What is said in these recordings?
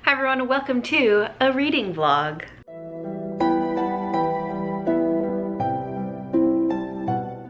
Hi everyone, welcome to a reading vlog.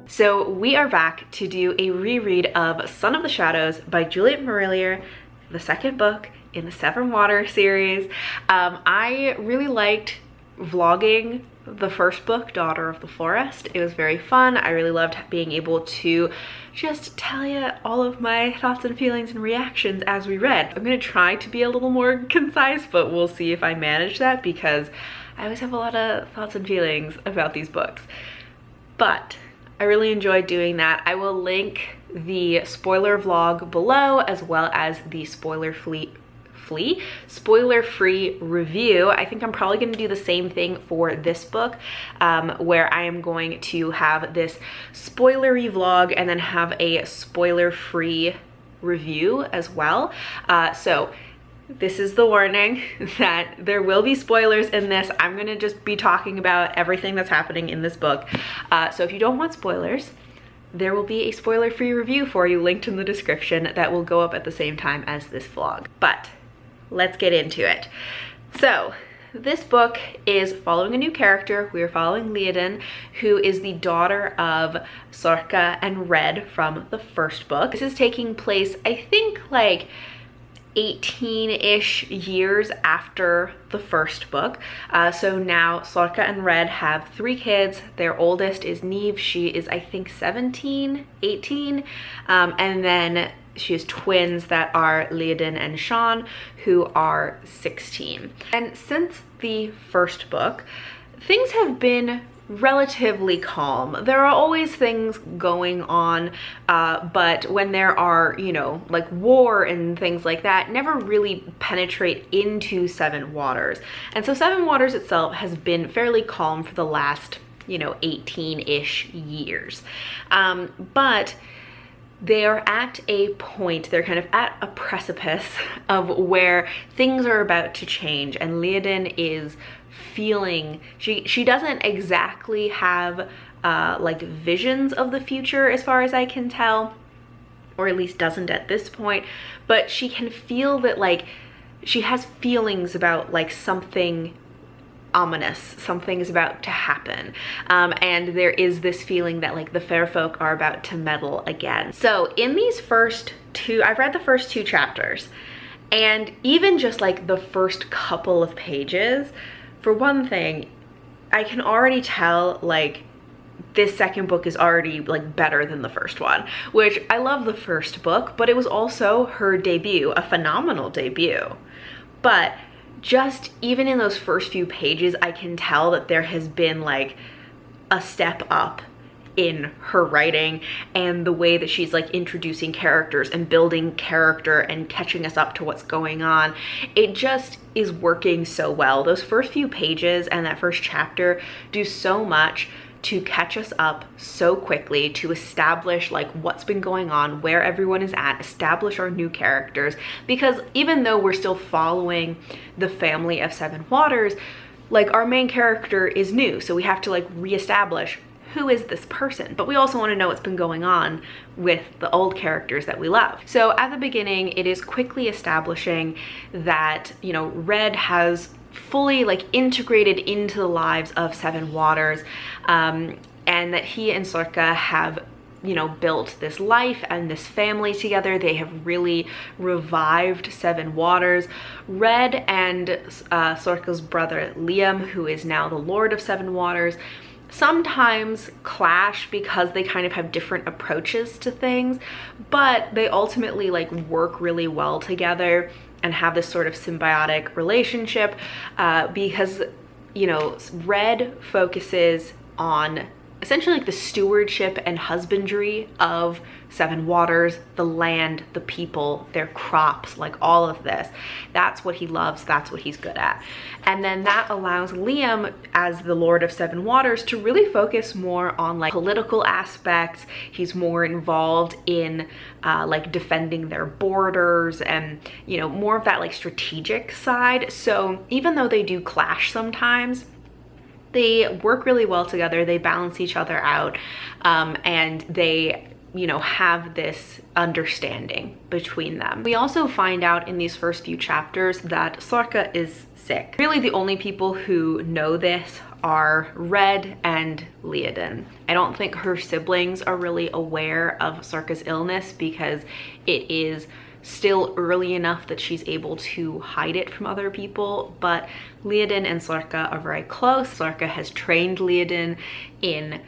So we are back to do a reread of Son of the Shadows by Juliet Marillier, the second book in the Seven Water series. I really liked vlogging the first book, Daughter of the Forest. It was very fun. I really loved being able to just tell you all of my thoughts and feelings and reactions as we read. I'm gonna try to be a little more concise, but we'll see if I manage that because I always have a lot of thoughts and feelings about these books. But I really enjoyed doing that. I will link the spoiler vlog below as well as the spoiler-free review. I think I'm probably going to do the same thing for this book, where I am going to have this spoilery vlog and then have a spoiler-free review as well. So this is the warning that there will be spoilers in this. I'm going to just be talking about everything that's happening in this book. So if you don't want spoilers, there will be a spoiler-free review for you linked in the description that will go up at the same time as this vlog. But let's get into it. So this book is following a new character. We are following Leodin, who is the daughter of Sorka and Red from the first book. This is taking place, I think, like 18-ish years after the first book. So now Sorka and Red have 3 kids. Their oldest is Neeve. She is, I think, 17, 18. And then she has twins that are Leodin and Sean, who are 16. And since the first book, things have been relatively calm. There are always things going on, but when there are, you know, like war and things like that, never really penetrate into Seven Waters. And so Seven Waters itself has been fairly calm for the last, you know, 18-ish years. But they are at a point, they're kind of at a precipice of where things are about to change, and Leodin is feeling, she doesn't exactly have like visions of the future as far as I can tell, or at least doesn't at this point, but she can feel that, like, she has feelings about like something ominous, something is about to happen, and there is this feeling that like the fair folk are about to meddle again. So in these first two, I've read the first 2 chapters, and even just like the first couple of pages, for one thing, I can already tell like this second book is already like better than the first one, which I love the first book, but it was also her debut, a phenomenal debut. But just even in those first few pages, I can tell that there has been like a step up in her writing and the way that she's like introducing characters and building character and catching us up to what's going on. It just is working so well. Those first few pages and that first chapter do so much to catch us up so quickly, to establish like what's been going on, where everyone is at, establish our new characters, because even though we're still following the family of Seven Waters, like our main character is new, so we have to like reestablish who is this person, but we also want to know what's been going on with the old characters that we love. So at the beginning, it is quickly establishing that, you know, Red has fully like integrated into the lives of Seven Waters, and that he and Sorka have, you know, built this life and this family together. They have really revived Seven Waters. Red and Sorka's brother Liam, who is now the Lord of Seven Waters, sometimes clash because they kind of have different approaches to things, but they ultimately like work really well together and have this sort of symbiotic relationship, because, you know, Red focuses on essentially like the stewardship and husbandry of Seven Waters, the land, the people, their crops, like all of this. That's what he loves, that's what he's good at. And then that allows Liam, as the Lord of Seven Waters, to really focus more on like political aspects. He's more involved in like defending their borders and, you know, more of that like strategic side. So even though they do clash sometimes, they work really well together, they balance each other out, and they you know, have this understanding between them. We also find out in these first few chapters that Sorka is sick. Really the only people who know this are Red and Leodin. I don't think her siblings are really aware of Sorka's illness because it is still early enough that she's able to hide it from other people, but Leodin and Sorka are very close. Sorka has trained Leodin in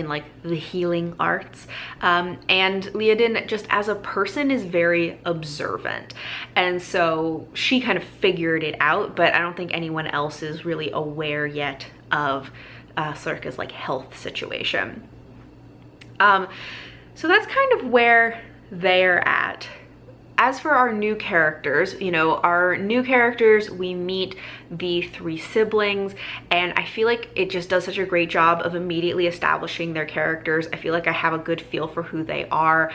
like the healing arts, and Leodin just as a person is very observant, and so she kind of figured it out, but I don't think anyone else is really aware yet of Sorka's like health situation. So that's kind of where they're at. As for our new characters, you know, we meet the three siblings, and I feel like it just does such a great job of immediately establishing their characters. I feel like I have a good feel for who they are.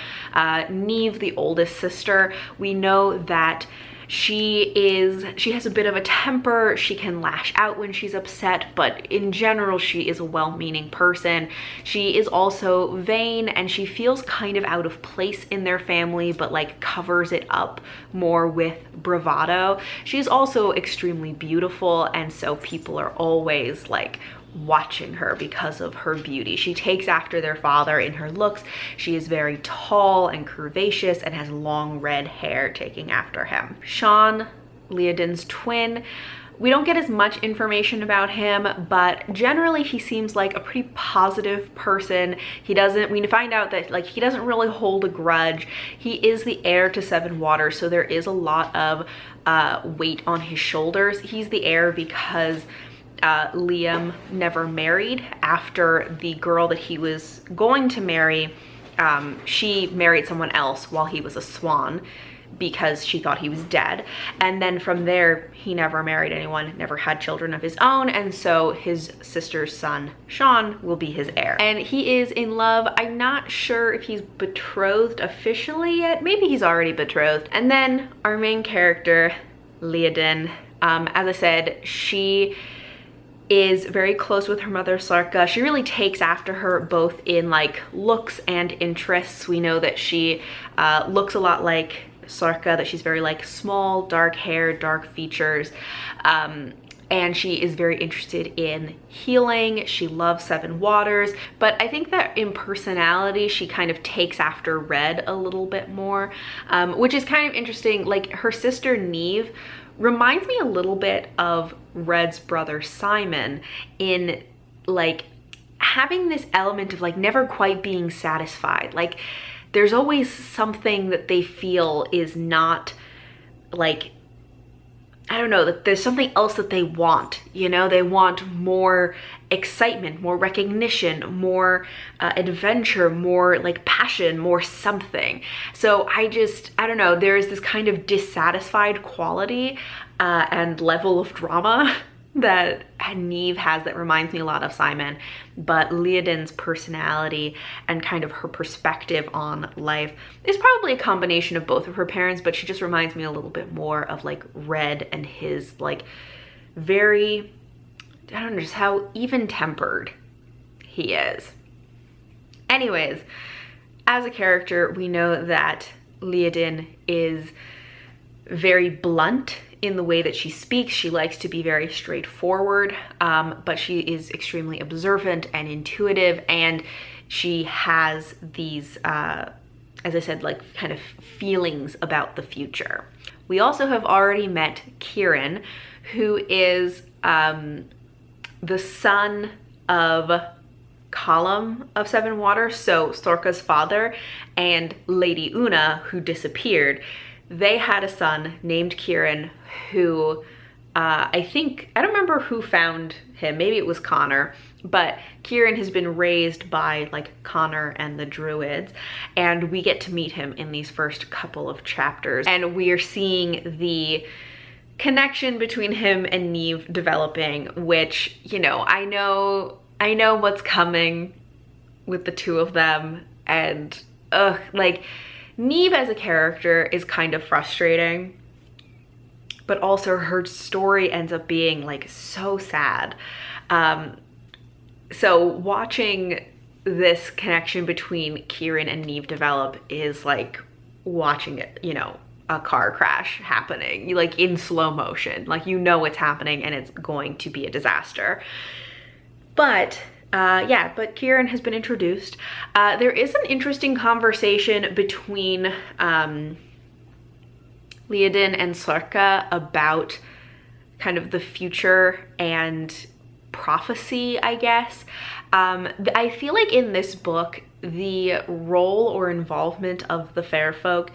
Neeve, the oldest sister, we know that she has a bit of a temper. She can lash out when she's upset, but in general, she is a well-meaning person. She is also vain, and she feels kind of out of place in their family, but like covers it up more with bravado. She's also extremely beautiful, and so people are always like watching her because of her beauty. She takes after their father in her looks. She is very tall and curvaceous and has long red hair, taking after him. Sean, Leodin's twin, we don't get as much information about him, but generally he seems like a pretty positive person. We find out that like he doesn't really hold a grudge. He is the heir to Seven Waters, so there is a lot of weight on his shoulders. He's the heir because Liam never married. After the girl that he was going to marry, she married someone else while he was a swan because she thought he was dead, and then from there he never married anyone, never had children of his own, and so his sister's son Sean will be his heir, and he is in love. I'm not sure if he's betrothed officially yet. Maybe he's already betrothed. And then our main character, Leodin, as I said, she is very close with her mother Sorka. She really takes after her both in like looks and interests. We know that she looks a lot like Sorka, that she's very like small, dark hair, dark features, and she is very interested in healing. She loves Seven Waters, but I think that in personality she kind of takes after Red a little bit more, which is kind of interesting. Like her sister Neeve reminds me a little bit of Red's brother Simon in like having this element of like never quite being satisfied. Like there's always something that they feel is not like, I don't know, that there's something else that they want, you know? They want more excitement, more recognition, more adventure, more like passion, more something. So I don't know, there is this kind of dissatisfied quality and level of drama that Neeve has that reminds me a lot of Simon, but Leodin's personality and kind of her perspective on life is probably a combination of both of her parents, but she just reminds me a little bit more of like Red and his like very, I don't know, just how even-tempered he is. Anyways, as a character, we know that Leodin is very blunt in the way that she speaks. She likes to be very straightforward, but she is extremely observant and intuitive, and she has these, as I said, like kind of feelings about the future. We also have already met Kieran, who is the son of Column of Seven Waters, so Sorka's father, and Lady Una, who disappeared. They had a son named Kieran who I don't remember who found him, maybe it was Connor, but Kieran has been raised by like Connor and the Druids, and we get to meet him in these first couple of chapters, and we are seeing the connection between him and Neeve developing, which, you know, I know what's coming with the two of them, and like Neeve as a character is kind of frustrating, but also her story ends up being like so sad. So watching this connection between Kieran and Neeve develop is like watching it, you know, a car crash happening, like in slow motion. Like, you know it's happening and it's going to be a disaster. But yeah, but Kieran has been introduced. There is an interesting conversation between Leodin and Sorka about kind of the future and prophecy, I guess. I feel like in this book, the role or involvement of the fair folk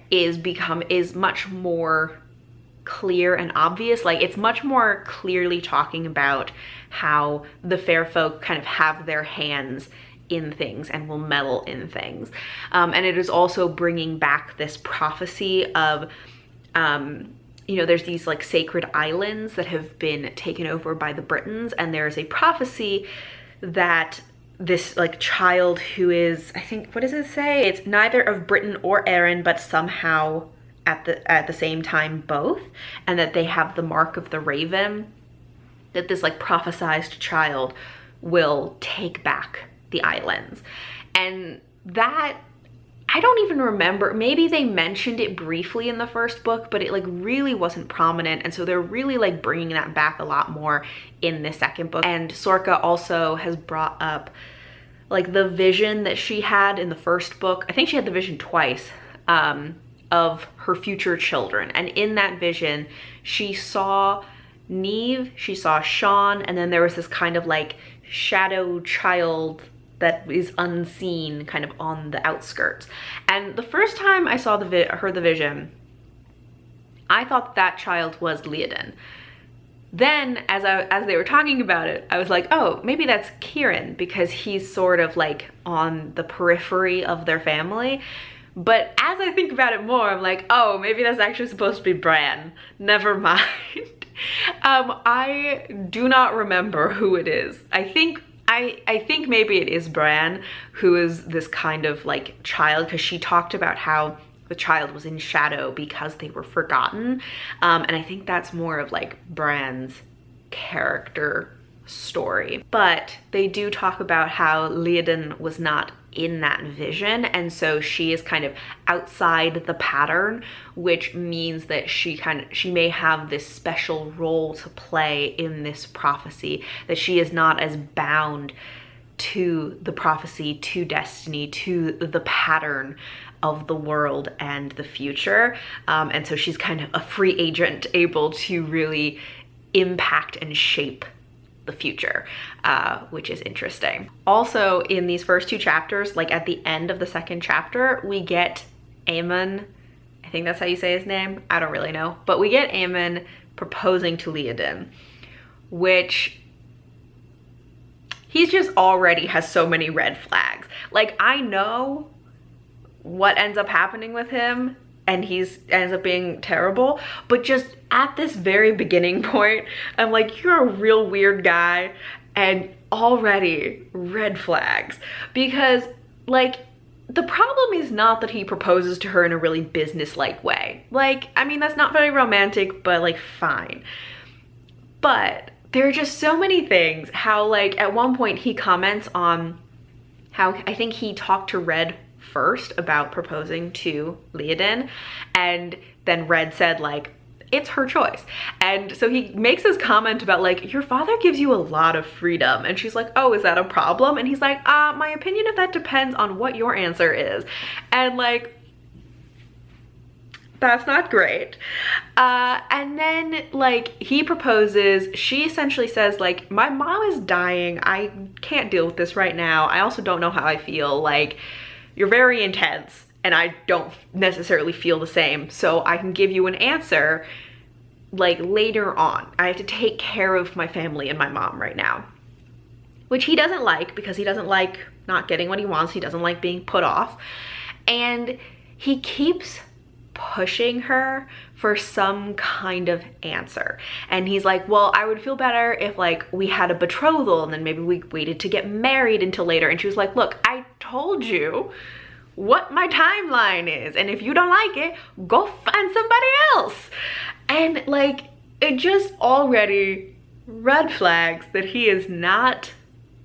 is much more clear and obvious. Like, it's much more clearly talking about how the fair folk kind of have their hands in things and will meddle in things. And it is also bringing back this prophecy of, you know, there's these like sacred islands that have been taken over by the Britons, and there's a prophecy that this like child who is, I think, what does it say? It's neither of Britain or Erin, but somehow at the same time both, and that they have the mark of the raven, that this like prophesized child will take back the islands. And that, I don't even remember, maybe they mentioned it briefly in the first book, but it like really wasn't prominent. And so they're really like bringing that back a lot more in the second book. And Sorka also has brought up like the vision that she had in the first book. I think she had the vision twice, of her future children. And in that vision, she saw Neeve, she saw Sean, and then there was this kind of like shadow child that is unseen kind of on the outskirts. And the first time I saw the vision, I thought that child was Leodin. Then as they were talking about it, I was like, oh, maybe that's Kieran, because he's sort of like on the periphery of their family. But as I think about it more, I'm like, oh, maybe that's actually supposed to be Bran. Never mind. I do not remember who it is. I think maybe it is Bran, who is this kind of like child, because she talked about how the child was in shadow because they were forgotten. And I think that's more of like Bran's character story. But they do talk about how Leodin was not in that vision, and so she is kind of outside the pattern, which means that she may have this special role to play in this prophecy, that she is not as bound to the prophecy, to destiny, to the pattern of the world and the future. And so she's kind of a free agent, able to really impact and shape the future, which is interesting. Also, in these first two chapters, like at the end of the second chapter, we get Aemon, I think that's how you say his name, I don't really know, but we get Aemon proposing to Leodin, which he's just already has so many red flags. Like, I know what ends up happening with him, and ends up being terrible, but just at this very beginning point, I'm like, you're a real weird guy, and already red flags. Because like, the problem is not that he proposes to her in a really business-like way. Like, I mean, that's not very romantic, but like, fine. But there are just so many things, how like at one point he comments on how I think he talked to Red first about proposing to Leodin, and then Red said like, it's her choice. And so he makes this comment about like, your father gives you a lot of freedom, and she's like, oh, is that a problem? And he's like, my opinion of that depends on what your answer is. And like, that's not great. And then like he proposes, she essentially says like, my mom is dying, I can't deal with this right now, I also don't know how I feel, like, you're very intense and I don't necessarily feel the same, so I can give you an answer like later on. I have to take care of my family and my mom right now. Which he doesn't like, because he doesn't like not getting what he wants, he doesn't like being put off. And he keeps pushing her for some kind of answer. And he's like, well, I would feel better if like we had a betrothal and then maybe we waited to get married until later. And she was like, look, I told you what my timeline is, and if you don't like it, go find somebody else. And like, it just already red flags that he is not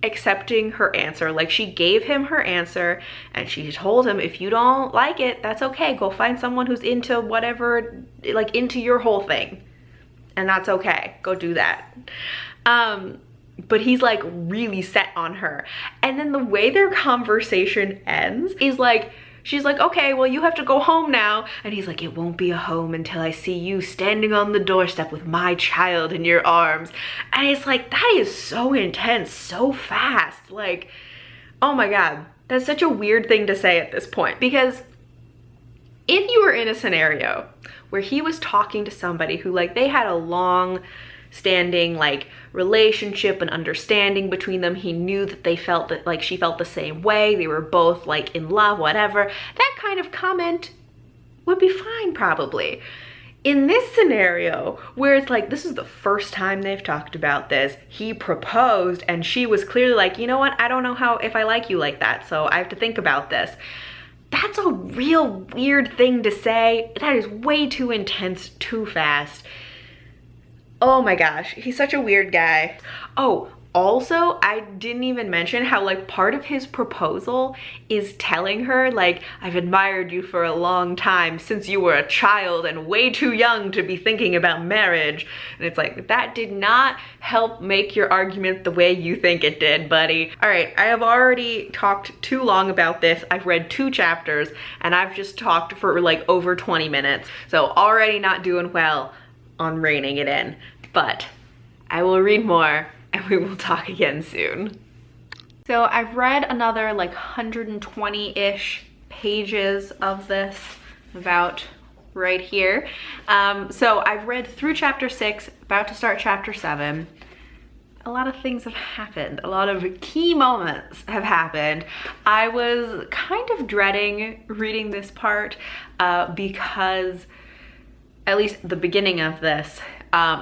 accepting her answer. Like, she gave him her answer and she told him, if you don't like it, that's okay. Go find someone who's into whatever, like into your whole thing. And that's okay. Go do that. But he's like really set on her. And then the way their conversation ends is like, she's like, okay, well, you have to go home now. And he's like, it won't be a home until I see you standing on the doorstep with my child in your arms. And it's like, that is so intense, so fast. Like, oh my God, that's such a weird thing to say at this point. Because if you were in a scenario where he was talking to somebody who, like, they had a long standing like relationship and understanding between them, he knew that they felt that, like, she felt the same way, they were both like in love, whatever, that kind of comment would be fine probably. In this scenario where it's like, this is the first time they've talked about this, he proposed and she was clearly like, you know what, I don't know if I like you like that, so I have to think about this. That's a real weird thing to say. That is way too intense, too fast. Oh my gosh, he's such a weird guy. Oh, also, I didn't even mention how, like, part of his proposal is telling her, like, I've admired you for a long time, since you were a child and way too young to be thinking about marriage. And it's like, that did not help make your argument the way you think it did, buddy. All right, I have already talked too long about this. I've read 2 chapters and I've just talked for like over 20 minutes. So already not doing well on reining it in, but I will read more and we will talk again soon. So I've read another like 120-ish pages of this, about right here. So I've read through chapter 6, about to start chapter 7. A lot of things have happened. A lot of key moments have happened. I was kind of dreading reading this part because at least the beginning of this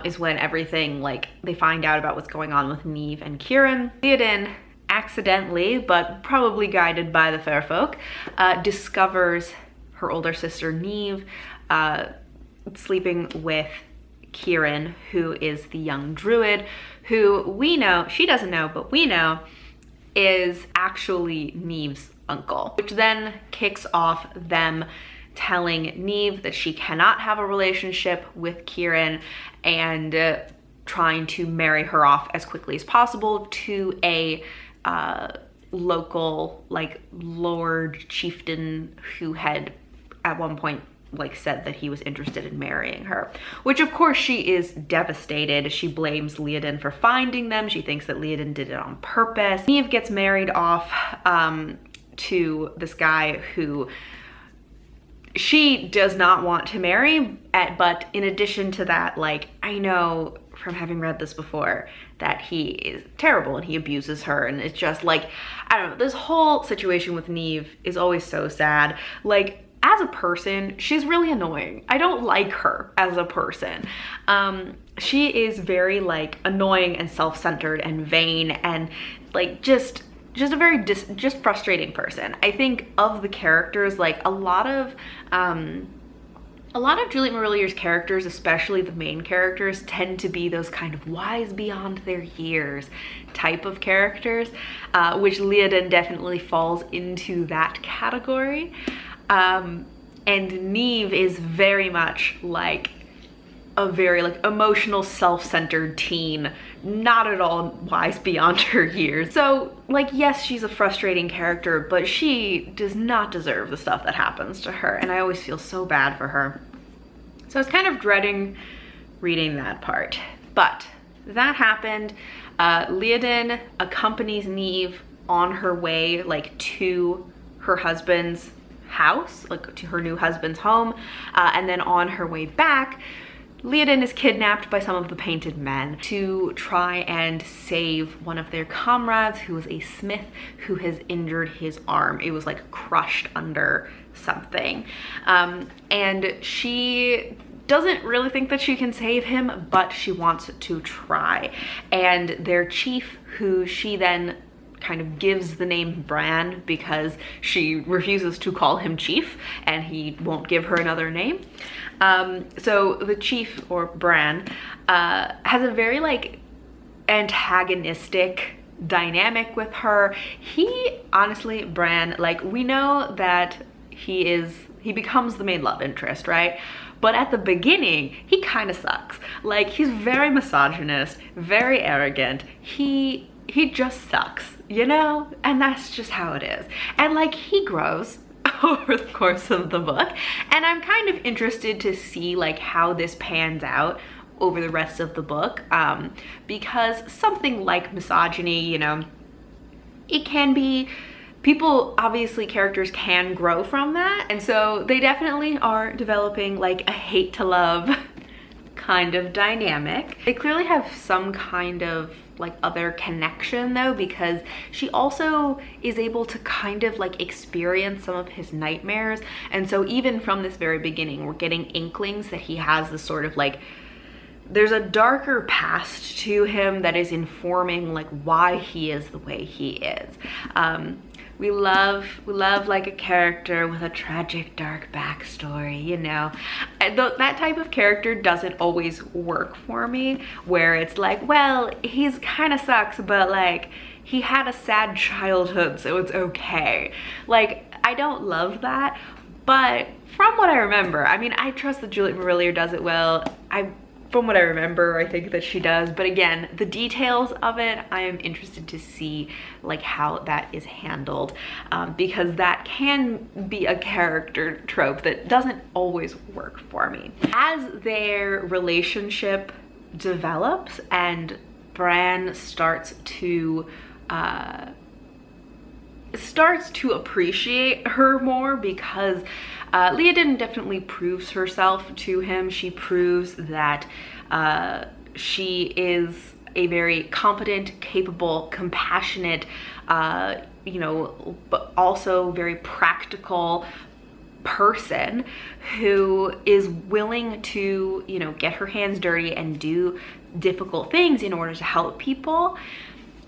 is when everything, like, they find out about what's going on with Neeve and Kieran. Theoden accidentally, but probably guided by the fair folk, discovers her older sister Neeve sleeping with Kieran, who is the young druid, who we know, she doesn't know, but we know, is actually Neeve's uncle, which then kicks off them telling Neeve that she cannot have a relationship with Kieran and trying to marry her off as quickly as possible to a local, like, lord chieftain who had at one point, like, said that he was interested in marrying her, which of course she is devastated. She blames Leoden for finding them. She thinks that Leoden did it on purpose. Neeve gets married off to this guy who she does not want to marry, but in addition to that, like, I know from having read this before that he is terrible and he abuses her, and it's just like, I don't know, this whole situation with Neeve is always so sad. Like, as a person, she's really annoying. I don't like her as a person. She is very, like, annoying and self-centered and vain and, like, just a very just frustrating person. I think of the characters, like, a lot of Juliet Marillier's characters, especially the main characters, tend to be those kind of wise beyond their years type of characters, which Leoden definitely falls into that category. And Neeve is very much like a very, like, emotional, self-centered teen, not at all wise beyond her years. So, like, yes, she's a frustrating character, but she does not deserve the stuff that happens to her, and I always feel so bad for her. So I was kind of dreading reading that part, but that happened. Leoden accompanies Neeve on her way, like, to her husband's house, like to her new husband's home, and then on her way back, Leoden is kidnapped by some of the Painted Men to try and save one of their comrades, who was a smith who has injured his arm. It was, like, crushed under something. And she doesn't really think that she can save him, but she wants to try. And their chief, who she then kind of gives the name Bran because she refuses to call him chief and he won't give her another name. So the chief, or Bran, has a very, like, antagonistic dynamic with her. He honestly, Bran, like, we know that he becomes the main love interest, right? But at the beginning, he kind of sucks. Like, he's very misogynist, very arrogant. He just sucks, you know? And that's just how it is. And like, he grows over the course of the book. And I'm kind of interested to see like how this pans out over the rest of the book, because something like misogyny, you know, it can be, people, obviously characters can grow from that, and so they definitely are developing like a hate to love kind of dynamic. They clearly have some kind of like other connection though, because she also is able to kind of like experience some of his nightmares, and so even from this very beginning we're getting inklings that he has this sort of like, there's a darker past to him that is informing like why he is the way he is. We love like a character with a tragic, dark backstory, you know. And that type of character doesn't always work for me, where it's like, well, he's kind of sucks, but like he had a sad childhood, so it's okay. Like, I don't love that, but from what I remember, I mean, I trust that Juliet Marillier does it well. From what I remember, I think that she does. But again, the details of it, I am interested to see like how that is handled, because that can be a character trope that doesn't always work for me. As their relationship develops and Bran starts to appreciate her more, because Leodin definitely proves herself to him. She proves that she is a very competent, capable, compassionate, you know, but also very practical person who is willing to, you know, get her hands dirty and do difficult things in order to help people.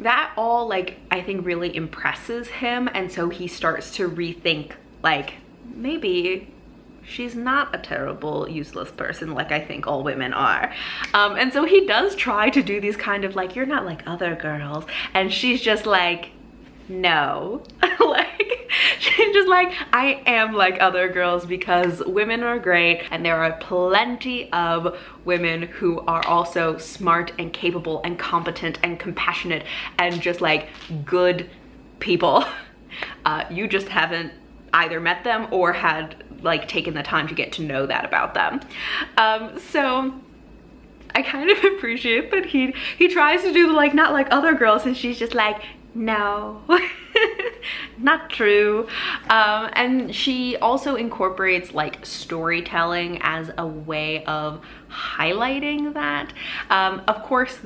That all, like, I think really impresses him, and so he starts to rethink, like, maybe she's not a terrible, useless person like I think all women are. And so he does try to do these kind of like, you're not like other girls, and she's just like, no. Like, she's just like, I am like other girls because women are great, and there are plenty of women who are also smart and capable and competent and compassionate and just like good people. You just haven't either met them or had like taken the time to get to know that about them. So I kind of appreciate that he tries to do the like, not like other girls, and she's just like, no. Not true. And she also incorporates like storytelling as a way of highlighting that. Of course,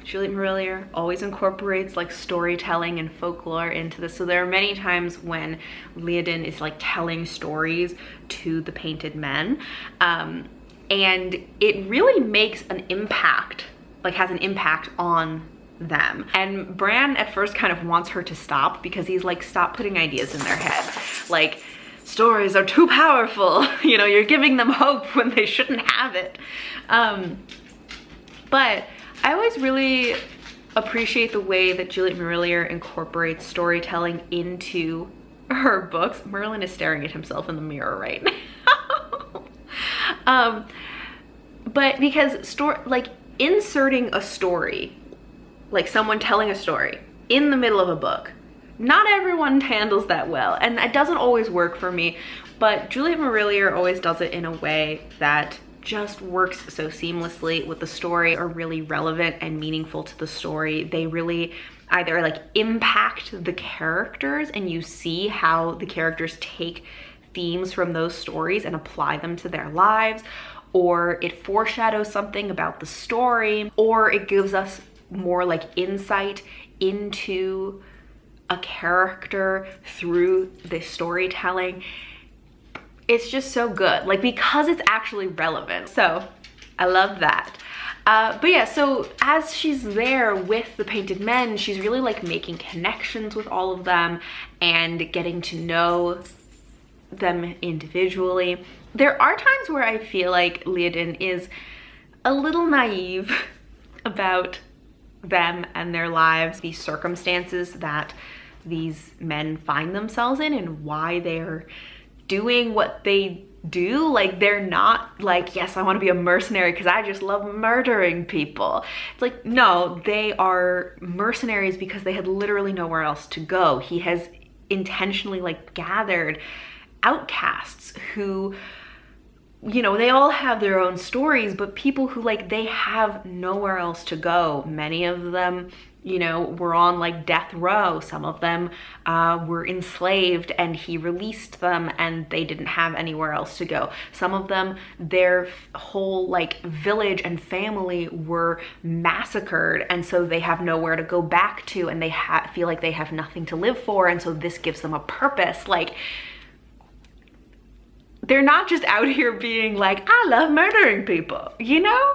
Juliet Marillier always incorporates like storytelling and folklore into this. So there are many times when Leodin is like telling stories to the painted men, and it really makes an impact, like has an impact on them. And Bran at first kind of wants her to stop, because he's like, stop putting ideas in their head. Like, stories are too powerful. You know, you're giving them hope when they shouldn't have it. But I always really appreciate the way that Juliet Marillier incorporates storytelling into her books. Merlin is staring at himself in the mirror right now. But because like inserting a story, like someone telling a story in the middle of a book, not everyone handles that well, and it doesn't always work for me, but Juliet Marillier always does it in a way that just works so seamlessly with the story, are really relevant and meaningful to the story. They really either like impact the characters, and you see how the characters take themes from those stories and apply them to their lives, or it foreshadows something about the story, or it gives us more like insight into a character through this storytelling. It's just so good, like, because it's actually relevant. So I love that. But yeah, so as she's there with the painted men, she's really like making connections with all of them and getting to know them individually. There are times where I feel like Leodin is a little naive about them and their lives, these circumstances that these men find themselves in, and why they're doing what they do. Like, they're not like, yes, I want to be a mercenary because I just love murdering people. It's like, no, they are mercenaries because they had literally nowhere else to go. He has intentionally like gathered outcasts who, you know, they all have their own stories, but people who like, they have nowhere else to go. Many of them, you know, were on like death row. Some of them were enslaved and he released them and they didn't have anywhere else to go. Some of them, their whole like village and family were massacred, and so they have nowhere to go back to, and they feel like they have nothing to live for, and so this gives them a purpose. Like, they're not just out here being like, I love murdering people, you know?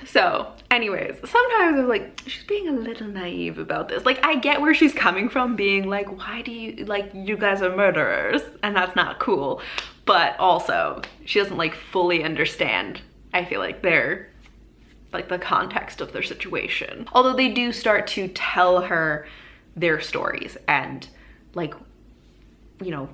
So anyways, sometimes I'm like, she's being a little naive about this. Like, I get where she's coming from, being like, why do you, like, you guys are murderers and that's not cool. But also, she doesn't like fully understand, I feel like, their, like, the context of their situation. Although they do start to tell her their stories and like, you know,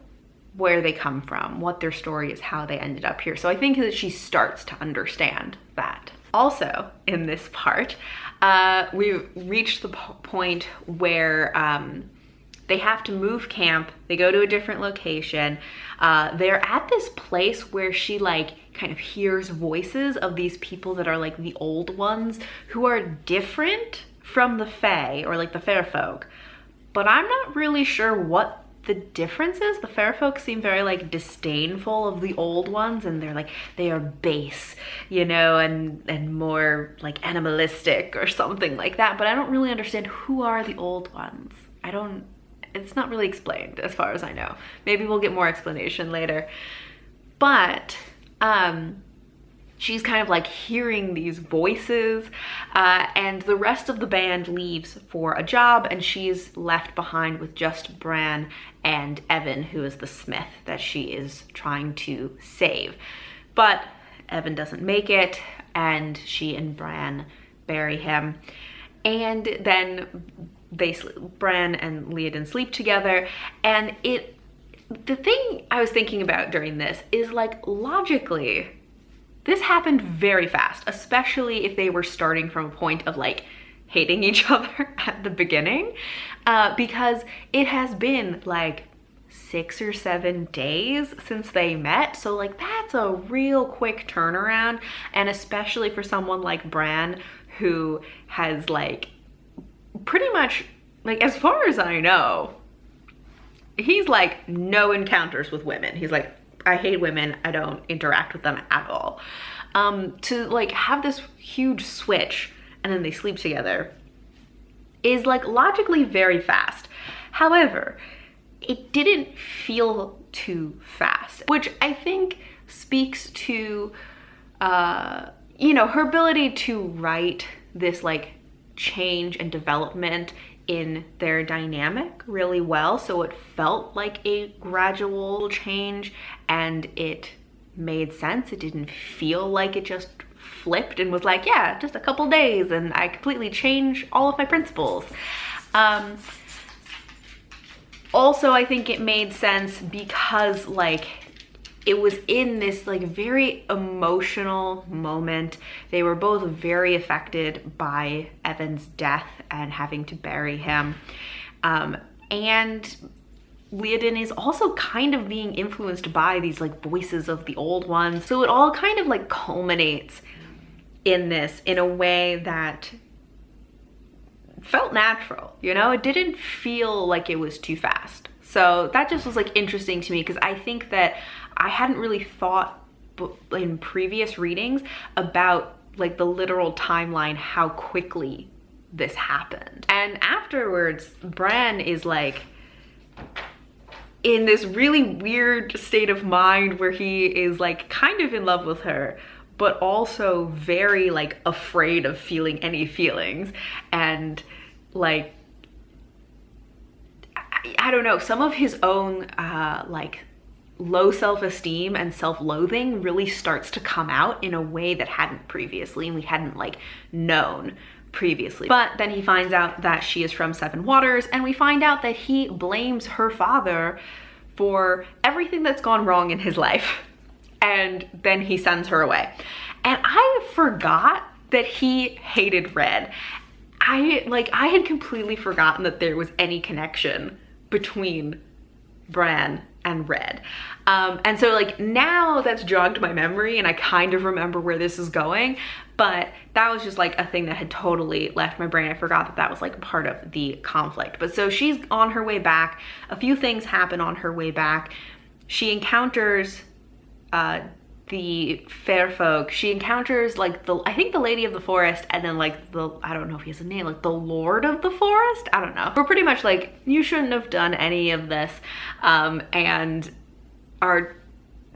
where they come from, what their story is, how they ended up here. So I think that she starts to understand that. Also, in this part, we've reached the point where they have to move camp. They go to a different location. They're at this place where she like kind of hears voices of these people that are like the old ones, who are different from the Fae, or like the fair folk. But I'm not really sure what the difference is. The fair folk seem very like disdainful of the old ones, and they're like, they are base, you know, and more like animalistic or something like that. But I don't really understand who are the old ones. It's not really explained as far as I know. Maybe we'll get more explanation later. But she's kind of like hearing these voices, and the rest of the band leaves for a job, and she's left behind with just Bran and Evan, who is the smith that she is trying to save. But Evan doesn't make it, and she and Bran bury him. And then Bran and Leodin sleep together, and the thing I was thinking about during this is like, logically, this happened very fast, especially if they were starting from a point of like hating each other at the beginning, because it has been like 6 or 7 days since they met. So like, that's a real quick turnaround. And especially for someone like Bran, who has like pretty much, like, as far as I know, he's like no encounters with women. He's like, I hate women, I don't interact with them at all. To like have this huge switch and then they sleep together is like logically very fast. However, it didn't feel too fast, which I think speaks to, you know, her ability to write this like change and development in their dynamic really well. So it felt like a gradual change and it made sense. It didn't feel like it just flipped and was like, yeah, just a couple days and I completely changed all of my principles. Also, I think it made sense because like it was in this like very emotional moment. They were both very affected by Evan's death and having to bury him. And Leodin is also kind of being influenced by these like voices of the old ones. So it all kind of like culminates in this in a way that felt natural, you know? It didn't feel like it was too fast. So that just was like interesting to me, because I think that I hadn't really thought in previous readings about like the literal timeline, how quickly this happened. And afterwards, Bran is like in this really weird state of mind where he is like kind of in love with her, but also very like afraid of feeling any feelings. And like, I don't know, some of his own like low self-esteem and self-loathing really starts to come out in a way that hadn't previously, and we hadn't like known previously. But then he finds out that she is from Seven Waters, and we find out that he blames her father for everything that's gone wrong in his life. And then he sends her away. And I forgot that he hated Red. I had completely forgotten that there was any connection between Bran and Red. And so like now that's jogged my memory and I kind of remember where this is going, but that was just like a thing that had totally left my brain. I forgot that that was like part of the conflict. But so she's on her way back. A few things happen on her way back. She encounters the fair folk. She encounters like I think the Lady of the Forest, and then like I don't know if he has a name, like the Lord of the Forest? I don't know. We're pretty much like, you shouldn't have done any of this, and are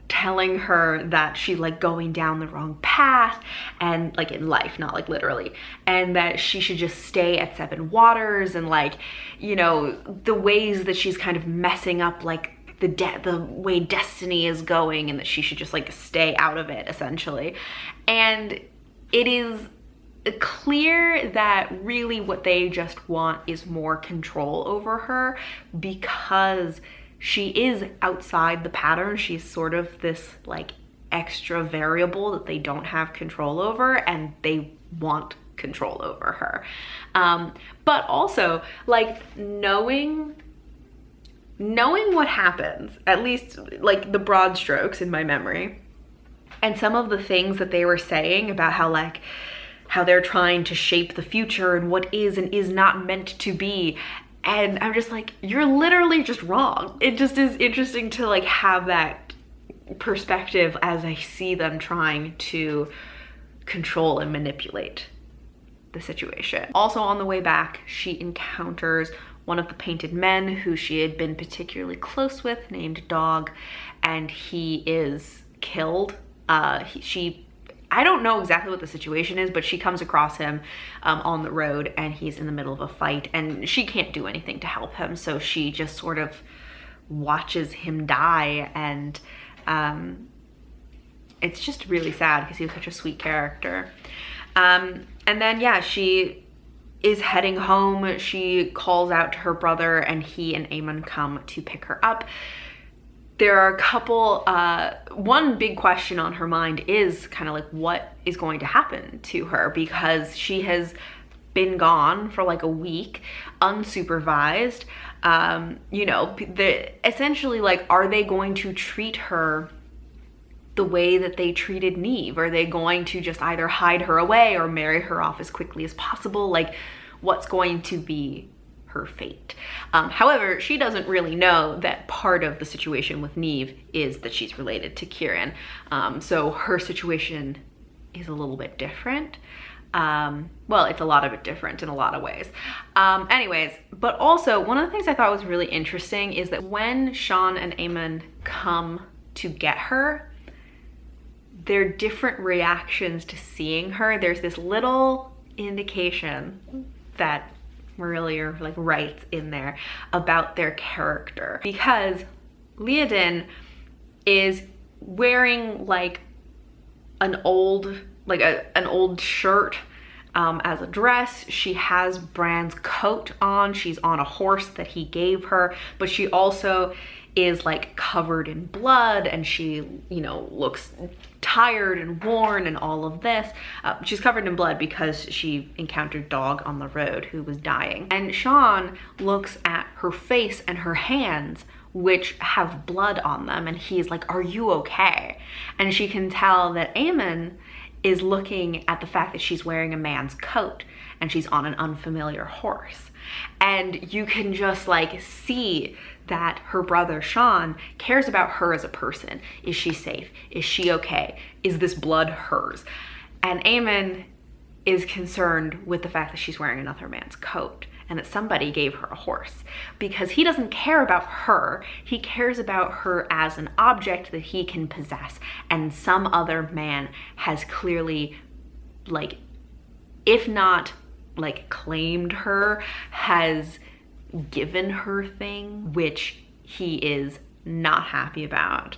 telling her that she's like going down the wrong path, and like in life, not like literally, and that she should just stay at Seven Waters, and like, you know, the ways that she's kind of messing up like the way destiny is going, and that she should just like stay out of it essentially. And it is clear that really what they just want is more control over her, because she is outside the pattern. She's sort of this like extra variable that they don't have control over, and they want control over her. But also like knowing what happens, at least like the broad strokes in my memory, and some of the things that they were saying about how they're trying to shape the future and what is and is not meant to be. And I'm just like, you're literally just wrong. It just is interesting to like have that perspective as I see them trying to control and manipulate the situation. Also on the way back, she encounters one of the painted men who she had been particularly close with, named Dog, and he is killed. I don't know exactly what the situation is, but she comes across him on the road, and he's in the middle of a fight, and she can't do anything to help him, so she just sort of watches him die, and it's just really sad because he was such a sweet character. And then yeah, she is heading home. She calls out to her brother, and he and Aemon come to pick her up. There are a couple, one big question on her mind is kind of like what is going to happen to her, because she has been gone for like a week, unsupervised. You know, essentially like, are they going to treat her the way that they treated Neeve? Are they going to just either hide her away or marry her off as quickly as possible? Like, what's going to be her fate? However, she doesn't really know that part of the situation with Neeve is that she's related to Kieran. So her situation is a little bit different. Well, it's a lot of it different in a lot of ways. Anyways, but also one of the things I thought was really interesting is that when Sean and Aemon come to get her, their different reactions to seeing her. There's this little indication that Marillier like writes in there about their character, because Leodin is wearing like an old shirt as a dress. She has Bran's coat on. She's on a horse that he gave her, but she also is like covered in blood, and she, you know, looks tired and worn and all of this. She's covered in blood because she encountered Dog on the road who was dying. And Sean looks at her face and her hands, which have blood on them, and he's like, are you okay? And she can tell that Aemon is looking at the fact that she's wearing a man's coat and she's on an unfamiliar horse. And you can just like see that her brother Sean cares about her as a person. Is she safe? Is she okay? Is this blood hers? And Aemon is concerned with the fact that she's wearing another man's coat and that somebody gave her a horse, because he doesn't care about her. He cares about her as an object that he can possess, and some other man has clearly, like, if not like claimed her, has given her thing, which he is not happy about.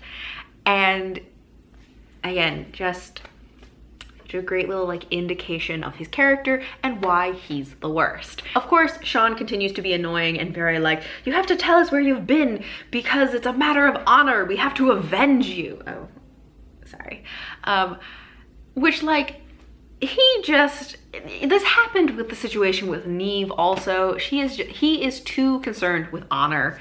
And again, just which is a great little like indication of his character and why he's the worst. Of course, Sean continues to be annoying and very like, you have to tell us where you've been because it's a matter of honor. We have to avenge you. Oh, sorry. Which like, this happened with the situation with Neeve also. He is too concerned with honor.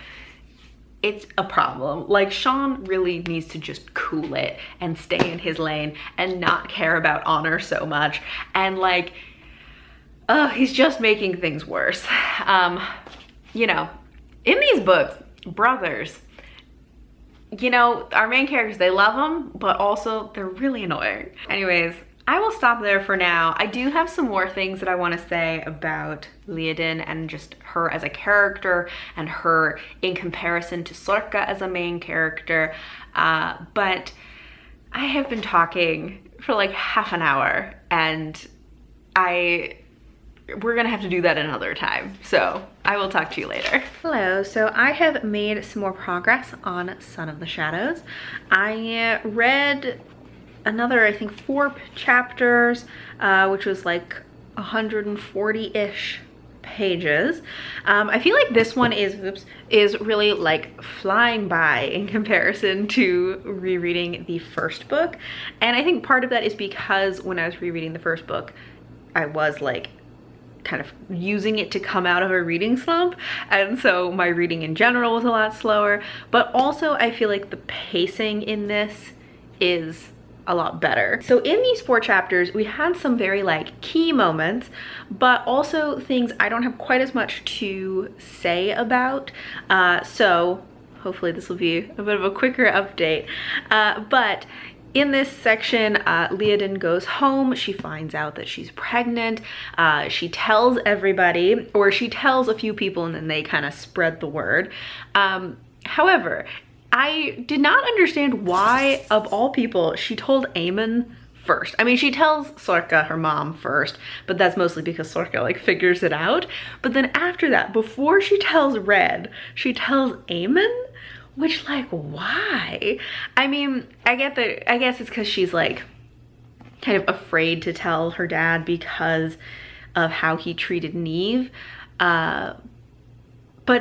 It's a problem. Like, Sean really needs to just cool it and stay in his lane and not care about honor so much. And like, he's just making things worse. You know, in these books, brothers, you know, our main characters, they love them, but also they're really annoying. Anyways, I will stop there for now. I do have some more things that I want to say about Liadin and just her as a character and her in comparison to Sorka as a main character. But I have been talking for like half an hour and we're gonna have to do that another time. So I will talk to you later. Hello, so I have made some more progress on Son of the Shadows. I read another, I think, 4 chapters, which was like 140-ish pages. I feel like this one is really like flying by in comparison to rereading the first book. And I think part of that is because when I was rereading the first book, I was like kind of using it to come out of a reading slump, and so my reading in general was a lot slower. But also I feel like the pacing in this is a lot better. So in these 4 chapters, we had some very like key moments, but also things I don't have quite as much to say about. So hopefully this will be a bit of a quicker update. But in this section, Liadin goes home. She finds out that she's pregnant. She tells everybody, or she tells a few people, and then they kind of spread the word. However, I did not understand why, of all people, she told Eamon first. I mean, she tells Sorka, her mom, first, but that's mostly because Sorka like figures it out. But then after that, before she tells Red, she tells Eamon, which like, why? I mean, I guess it's because she's like kind of afraid to tell her dad because of how he treated Neeve. But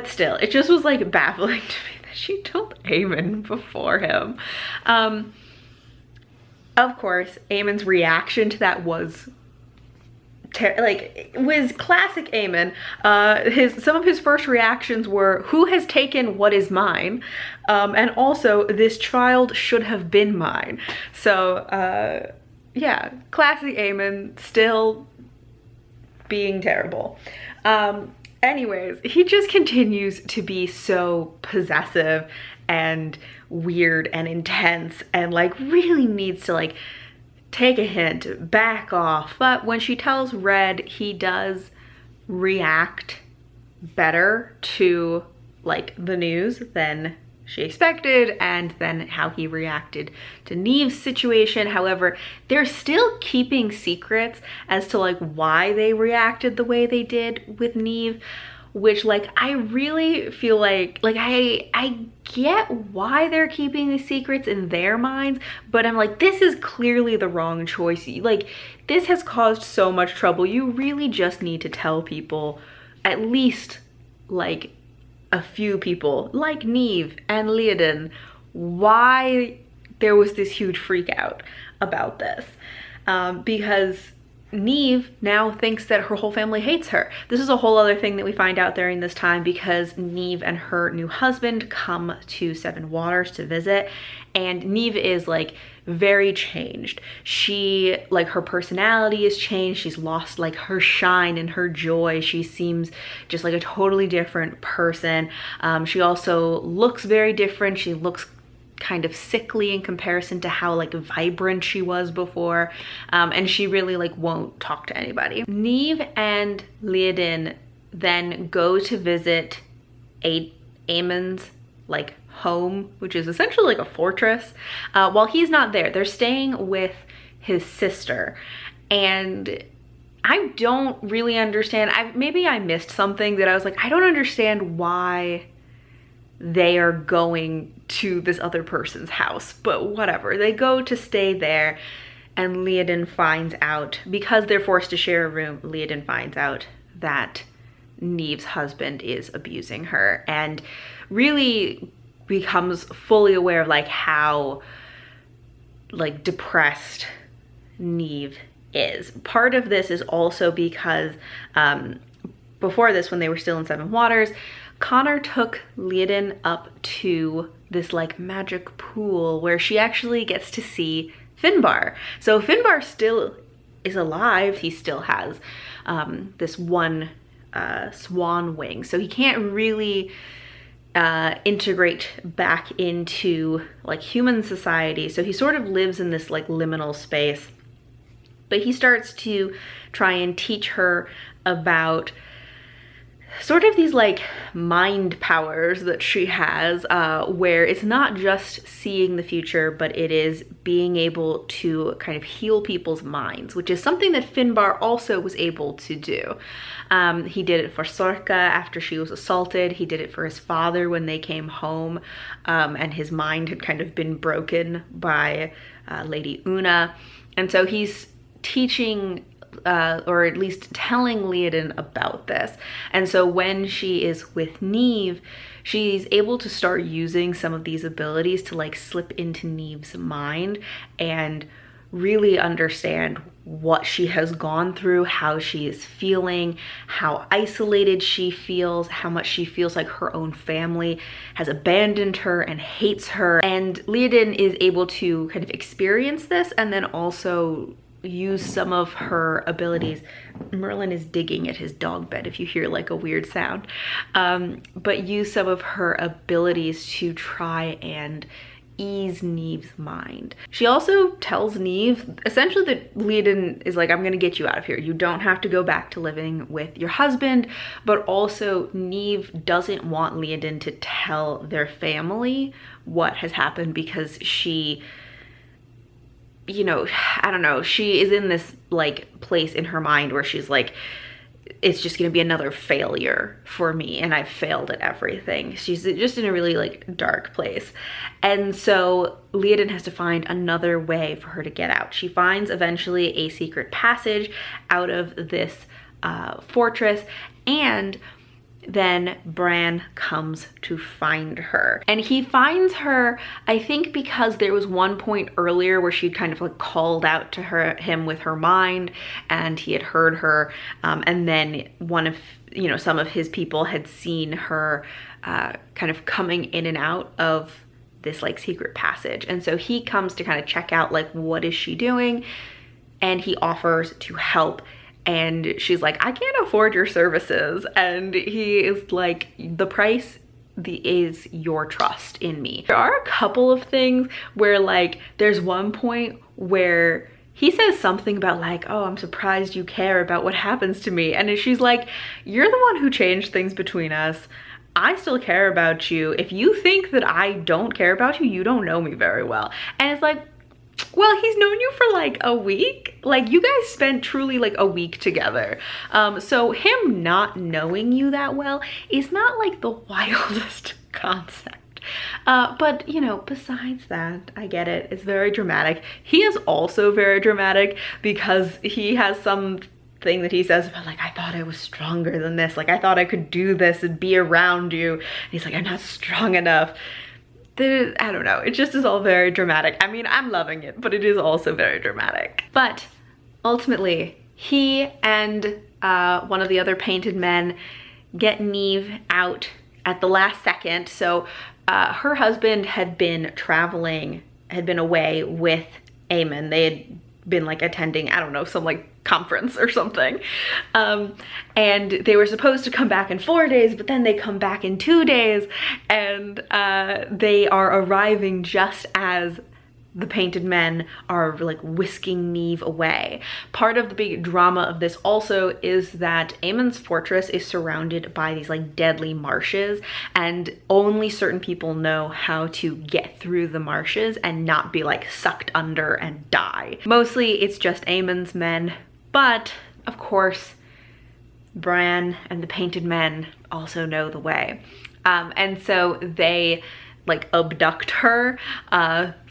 still, it just was like baffling to me that she told Eamon before him. Of course, Eamon's reaction to that was was classic Eamon. Some of his first reactions were, "Who has taken what is mine?" And also, "This child should have been mine." So yeah, classic Eamon, still being terrible. Anyways, he just continues to be so possessive and weird and intense and like really needs to like take a hint, back off. But when she tells Red, he does react better to like the news than she expected, and then how he reacted to Neve's situation. However, they're still keeping secrets as to like why they reacted the way they did with Neeve, which like I really feel like I get why they're keeping these secrets in their minds, but I'm like, this is clearly the wrong choice. Like, this has caused so much trouble. You really just need to tell people, at least like a few people like Neeve and Liadin, why there was this huge freak out about this. Because Neeve now thinks that her whole family hates her. This is a whole other thing that we find out during this time, because Neeve and her new husband come to Seven Waters to visit, and Neeve is like very changed. She, like, her personality is changed. She's lost like her shine and her joy. She seems just like a totally different person. She also looks very different. She looks kind of sickly in comparison to how like vibrant she was before, and she really like won't talk to anybody. Neeve and Liadin then go to visit Eamon's like home, which is essentially like a fortress. While he's not there, they're staying with his sister, and I don't really understand. Maybe I missed something that I was like, I don't understand why they are going to this other person's house, but whatever. They go to stay there, and Leodin finds out, because they're forced to share a room, Leodin finds out that Neve's husband is abusing her, and really becomes fully aware of like how like depressed Neeve is. Part of this is also because before this, when they were still in Seven Waters, Connor took Leodin up to this like magic pool where she actually gets to see Finbar. So Finbar still is alive. He still has this one swan wing, so he can't really integrate back into like human society. So he sort of lives in this like liminal space, but he starts to try and teach her about sort of these like mind powers that she has, where it's not just seeing the future, but it is being able to kind of heal people's minds, which is something that Finbar also was able to do. He did it for Sorka after she was assaulted. He did it for his father when they came home, and his mind had kind of been broken by Lady Una. And so he's teaching or at least telling Leodin about this. And so when she is with Neeve, she's able to start using some of these abilities to like slip into Neve's mind and really understand what she has gone through, how she is feeling, how isolated she feels, how much she feels like her own family has abandoned her and hates her. And Leodin is able to kind of experience this and then also use some of her abilities. Merlin is digging at his dog bed if you hear like a weird sound, but use some of her abilities to try and ease Neve's mind. She also tells Neeve essentially that Leodin is like, I'm gonna get you out of here. You don't have to go back to living with your husband, but also Neeve doesn't want Leodin to tell their family what has happened because she, you know, I don't know, she is in this like place in her mind where she's like, it's just gonna be another failure for me and I've failed at everything. She's just in a really like dark place. And so Leodin has to find another way for her to get out. She finds eventually a secret passage out of this fortress, and then Bran comes to find her. And he finds her, I think because there was one point earlier where she'd kind of like called out to him with her mind, and he had heard her, and then one of, you know, some of his people had seen her kind of coming in and out of this like secret passage. And so he comes to kind of check out like, what is she doing? And he offers to help. And she's like, I can't afford your services. And he is like, the price is your trust in me. There are a couple of things where like, there's one point where he says something about like, oh, I'm surprised you care about what happens to me. And she's like, you're the one who changed things between us. I still care about you. If you think that I don't care about you, you don't know me very well. And it's like, well, he's known you for like a week. Like, you guys spent truly like a week together. So him not knowing you that well is not like the wildest concept. But you know, besides that, I get it. It's very dramatic. He is also very dramatic because he has some thing that he says about like, I thought I was stronger than this. Like, I thought I could do this and be around you. And he's like, I'm not strong enough. I don't know, it just is all very dramatic. I mean, I'm loving it, but it is also very dramatic. But ultimately, he and one of the other painted men get Neeve out at the last second. So her husband had been traveling, had been away with Aemon. They had been like attending, I don't know, some like conference or something. And they were supposed to come back in 4 days, but then they come back in 2 days, and they are arriving just as the painted men are like whisking Neeve away. Part of the big drama of this also is that Aemon's fortress is surrounded by these like deadly marshes, and only certain people know how to get through the marshes and not be like sucked under and die. Mostly it's just Aemon's men, but of course Bran and the painted men also know the way. And so they like abduct her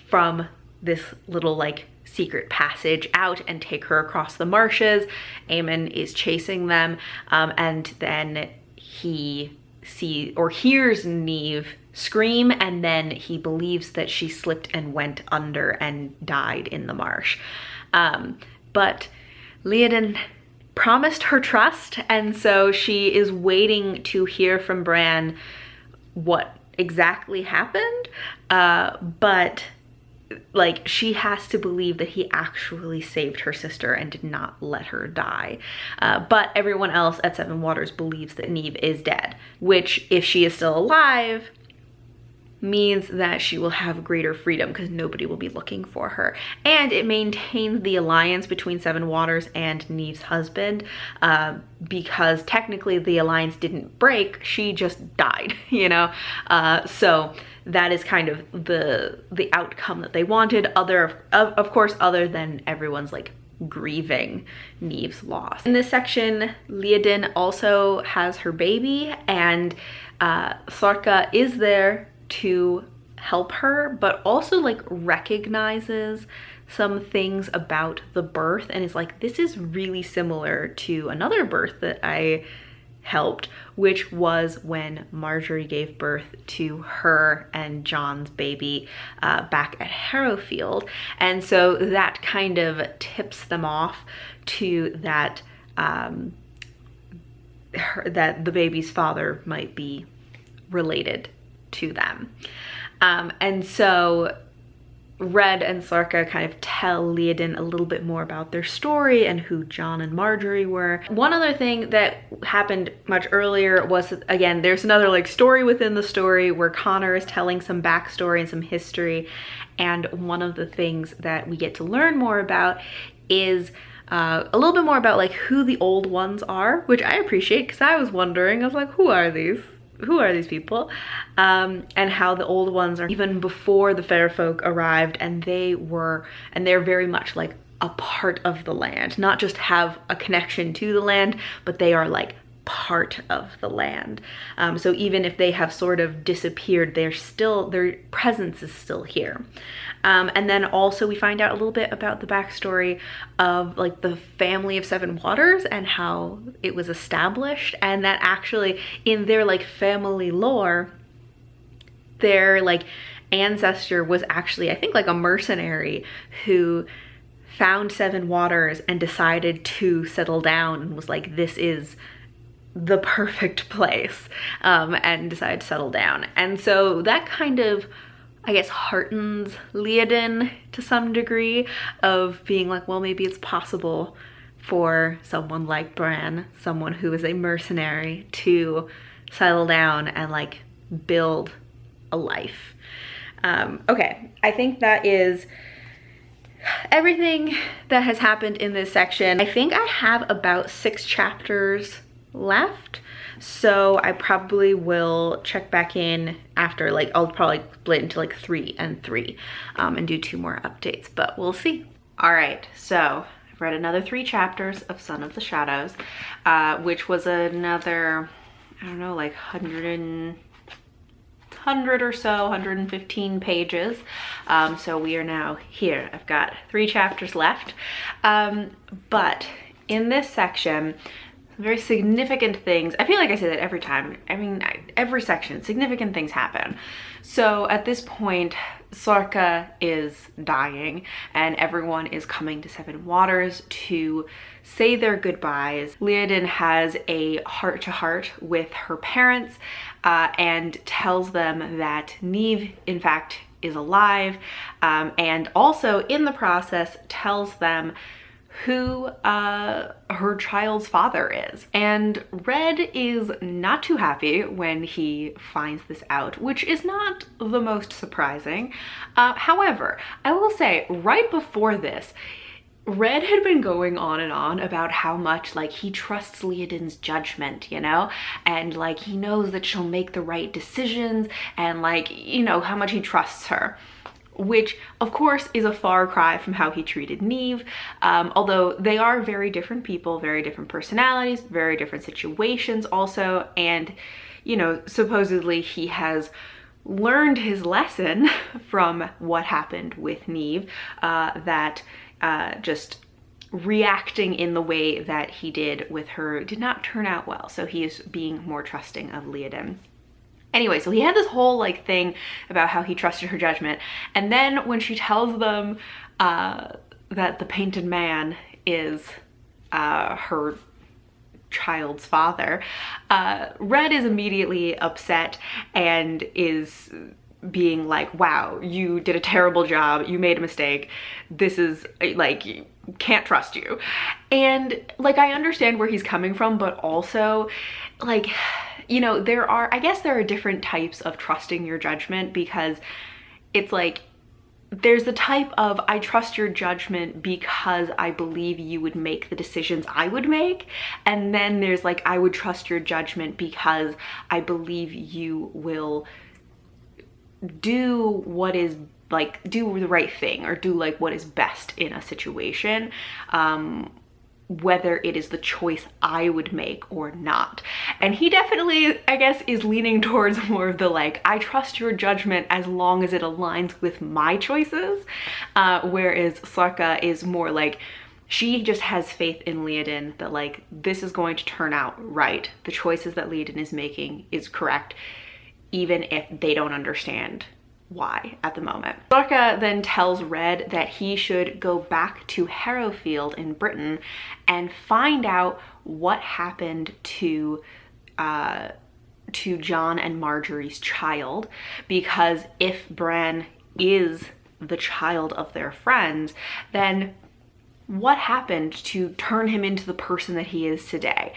from this little like secret passage out and take her across the marshes. Aemon is chasing them, and then he hears Neeve scream, and then he believes that she slipped and went under and died in the marsh. But Liadin promised her trust, and so she is waiting to hear from Bran what exactly happened, but like she has to believe that he actually saved her sister and did not let her die. But everyone else at Seven Waters believes that Neeve is dead, which, if she is still alive, means that she will have greater freedom because nobody will be looking for her. And it maintains the alliance between Seven Waters and Neve's husband, because technically the alliance didn't break, she just died, you know? So that is kind of the outcome that they wanted, of course, other than everyone's like grieving Neve's loss. In this section, Liadin also has her baby, and Sorka is there to help her, but also like recognizes some things about the birth and is like, this is really similar to another birth that I helped, which was when Marjorie gave birth to her and John's baby back at Harrowfield. And so that kind of tips them off to that that the baby's father might be related to them. And so Red and Sorka kind of tell Liadin a little bit more about their story and who John and Marjorie were. One other thing that happened much earlier was, again, there's another like story within the story where Connor is telling some backstory and some history, and one of the things that we get to learn more about is a little bit more about like who the old ones are, which I appreciate because I was wondering, I was like, who are these? Who are these people? And how the old ones are even before the fair folk arrived, and they're very much like a part of the land, not just have a connection to the land, but they are like part of the land. So even if they have sort of disappeared, their presence is still here. And then also we find out a little bit about the backstory of like the family of Seven Waters and how it was established, and that actually in their like family lore, their like ancestor was actually, I think, like a mercenary who found Seven Waters and decided to settle down and was like, this is the perfect place, and decided to settle down. And so that kind of, I guess, heartens Liadin to some degree of being like, well, maybe it's possible for someone like Bran, someone who is a mercenary, to settle down and like build a life. Okay, I think that is everything that has happened in this section. I think I have about 6 chapters left, so I probably will check back in after, like, I'll probably split into like 3 and 3 and do 2 more updates, but we'll see. All right, so I've read another 3 chapters of Son of the Shadows, which was another, I don't know, like 100 or so, 115 pages. So we are now here. I've got 3 chapters left, but in this section, very significant things. I feel like I say that every time. I mean, every section, significant things happen. So at this point, Sorka is dying and everyone is coming to Seven Waters to say their goodbyes. Liadin has a heart-to-heart with her parents and tells them that Neeve, in fact, is alive, and also in the process tells them who her child's father is. And Red is not too happy when he finds this out, which is not the most surprising. However, I will say, right before this, Red had been going on and on about how much like he trusts Liadin's judgment, you know, and like he knows that she'll make the right decisions, and like, you know, how much he trusts her, which of course is a far cry from how he treated Neeve, although they are very different people, very different personalities, very different situations also. And, you know, supposedly he has learned his lesson from what happened with Neeve, that, just reacting in the way that he did with her did not turn out well. So he is being more trusting of Leodin. Anyway, so he had this whole like thing about how he trusted her judgment. And then when she tells them that the painted man is her child's father, Red is immediately upset and is being like, wow, you did a terrible job, you made a mistake, this is like, can't trust you. And like, I understand where he's coming from, but also like, you know, I guess there are different types of trusting your judgment, because it's like, there's the type of, I trust your judgment because I believe you would make the decisions I would make. And then there's like, I would trust your judgment because I believe you will do what is like, do the right thing, or do like what is best in a situation, whether it is the choice I would make or not. And he definitely, I guess, is leaning towards more of the like, I trust your judgment as long as it aligns with my choices, whereas Sorka is more like, she just has faith in Leodin that like, this is going to turn out right. The choices that Leodin is making is correct, even if they don't understand why at the moment. Sorka then tells Red that he should go back to Harrowfield in Britain and find out what happened to John and Marjorie's child, because if Bran is the child of their friends, then what happened to turn him into the person that he is today?